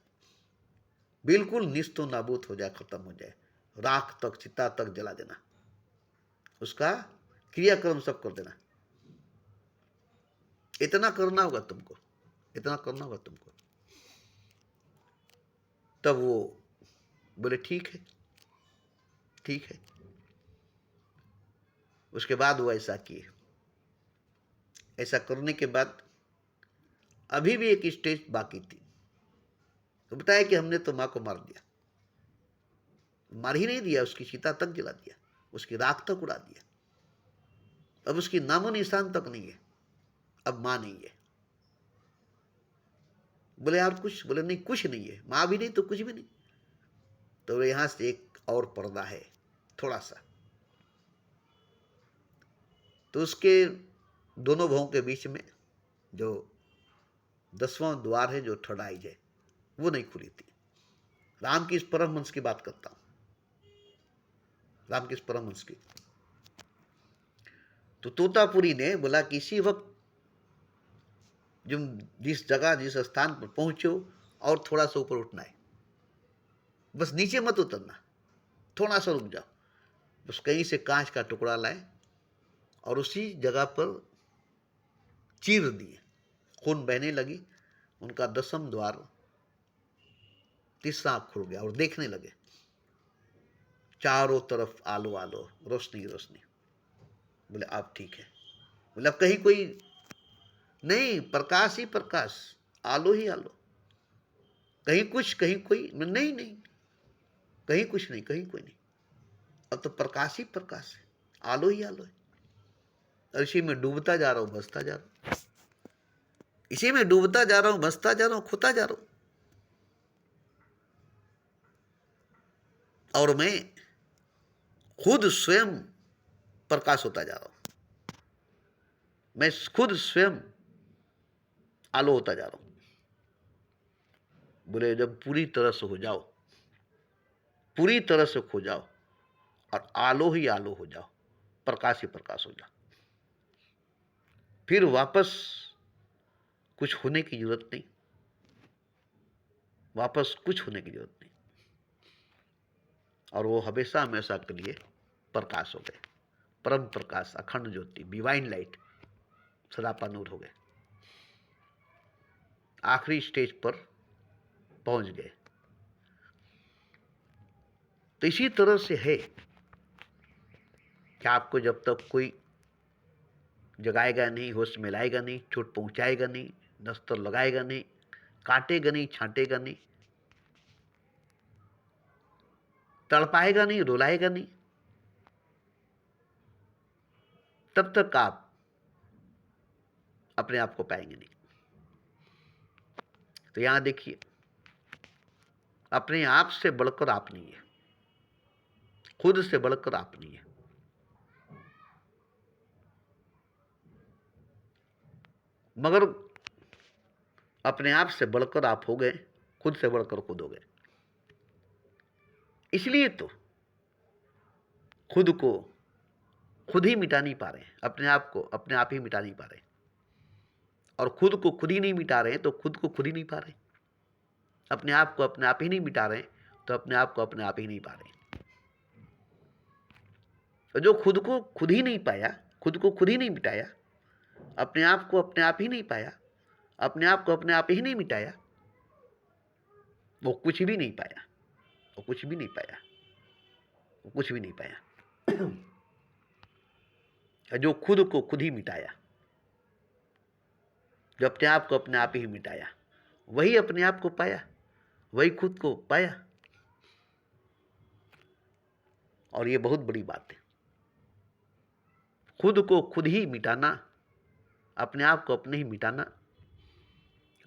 बिल्कुल निस्तो नाबूद हो जाए, खत्म हो जाए, राख तक, चिता तक जला देना, उसका क्रियाक्रम सब कर देना। इतना करना होगा तुमको, इतना करना होगा तुमको। तब वो बोले ठीक है, ठीक है। उसके बाद वो ऐसा किए। ऐसा करने के बाद अभी भी एक स्टेज बाकी थी। तो बताया कि हमने तो माँ को मार दिया, मार ही नहीं दिया, उसकी चिता तक जला दिया, उसकी राख तक उड़ा दिया। अब उसकी नामो निशान तक नहीं है, अब माँ नहीं है। बोले यार कुछ? बोले नहीं, कुछ नहीं है, माँ भी नहीं तो कुछ भी नहीं। तो यहां से एक और पर्दा है थोड़ा सा, तो उसके दोनों भावों के बीच में जो 10वां द्वार है जो थर्ड आइज है, वो नहीं खुली थी। राम की इस परमहंस की बात करता हूं, राम की इस परमहंस की। तो तोतापुरी ने बोला कि इसी वक्त जिस जगह जिस स्थान पर पहुंचो और थोड़ा सा ऊपर उठना है, बस नीचे मत उतरना, थोड़ा सा रुक जाओ। बस कहीं से कांच का टुकड़ा लाए और उसी जगह पर चीर दिए, खून बहने लगी। उनका 10वां द्वार, तीसरा आंख खुल गया और देखने लगे, चारों तरफ आलो आलो, रोशनी रोशनी। बोले अब ठीक है। बोले अब कहीं कोई नहीं, प्रकाश ही प्रकाश, आलो ही आलो, कहीं कुछ कहीं कोई नहीं, नहीं कहीं कुछ नहीं, कहीं कोई नहीं, अब तो प्रकाश ही प्रकाश है, आलो ही आलो है। और इसी में डूबता जा रहा हूं, बसता जा रहा हूं, इसी में डूबता जा रहा हूं, बसता जा रहा हूं, खोता जा रहा हूं। और मैं खुद स्वयं प्रकाश होता जा रहा हूं, मैं खुद स्वयं आलो होता जा रहा हूं। बोले जब पूरी तरह से हो जाओ, पूरी तरह से खो जाओ और आलो ही आलो हो जाओ, प्रकाश ही प्रकाश हो जाओ, फिर वापस कुछ होने की जरूरत नहीं, वापस कुछ होने की जरूरत नहीं। और वो हमेशा हमेशा के लिए प्रकाश हो गए, परम प्रकाश, अखंड ज्योति, डिवाइन लाइट, सदापा नूर हो गए, आखिरी स्टेज पर पहुंच गए। तो इसी तरह से है कि आपको जब तक कोई जगाएगा नहीं, होश में लाएगा नहीं, चोट पहुंचाएगा नहीं, नस्तर लगाएगा नहीं, काटेगा नहीं, छांटेगा नहीं, तड़पाएगा नहीं, रुलाएगा नहीं, तब तक आप अपने आप को पाएंगे नहीं। तो यहां देखिए, अपने आप से बढ़कर आप नहीं है, खुद से बढ़कर आप नहीं है। मगर अपने आप से बढ़कर आप हो गए, खुद से बढ़कर खुद हो गए। इसलिए तो खुद को खुद ही मिटा नहीं पा रहे हैं, अपने आप को अपने आप ही मिटा नहीं पा रहे, और खुद को खुद ही नहीं मिटा रहे तो खुद को खुद ही नहीं पा रहे, अपने आप को अपने आप ही नहीं मिटा रहे तो अपने आप को अपने आप ही नहीं पा रहे। तो जो खुद को खुद ही नहीं पाया, खुद को खुद ही नहीं मिटाया, अपने आप को अपने आप ही नहीं पाया, अपने आप को अपने आप ही नहीं मिटाया, वो कुछ भी नहीं पाया, वो कुछ भी नहीं पाया, वो कुछ भी नहीं पाया। जो खुद को खुद ही मिटाया, जो अपने आप को अपने आप ही मिटाया, वही अपने आप को पाया, वही खुद को पाया। और ये बहुत बड़ी बात है, खुद को खुद ही मिटाना, अपने आप को अपने ही मिटाना,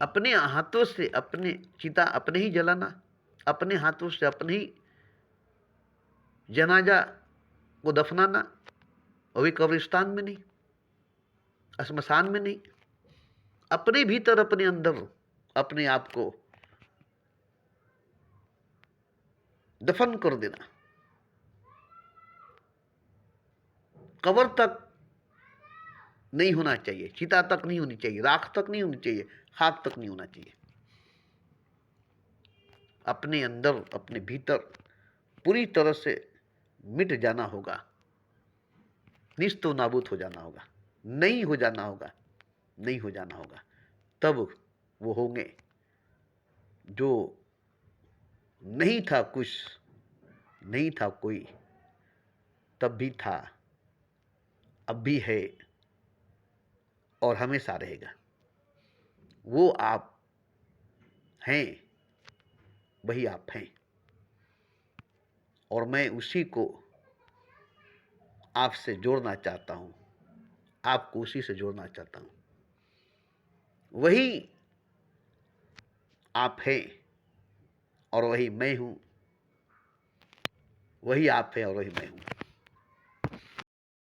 अपने हाथों से अपने चिता अपने ही जलाना, अपने हाथों से अपने ही जनाजा को दफनाना, वो भी कब्रिस्तान में नहीं, श्मशान में नहीं, अपने भीतर अपने अंदर अपने आप को दफन कर देना। कब्र तक नहीं होना चाहिए, चिता तक नहीं होनी चाहिए, राख तक नहीं होनी चाहिए, खाक तक नहीं होना चाहिए। अपने अंदर अपने भीतर पूरी तरह से मिट जाना होगा, निस्तो नाबूद हो जाना होगा, नहीं हो जाना होगा, नहीं हो जाना होगा। तब वो होंगे जो नहीं था कुछ, नहीं था कोई, तब भी था, अब भी है और हमेशा रहेगा। वो आप हैं, वही आप हैं, और मैं उसी को आपसे जोड़ना चाहता हूं, आपको उसी से जोड़ना चाहता हूं। वही आप हैं और वही मैं हूं, वही आप हैं और वही मैं हूं।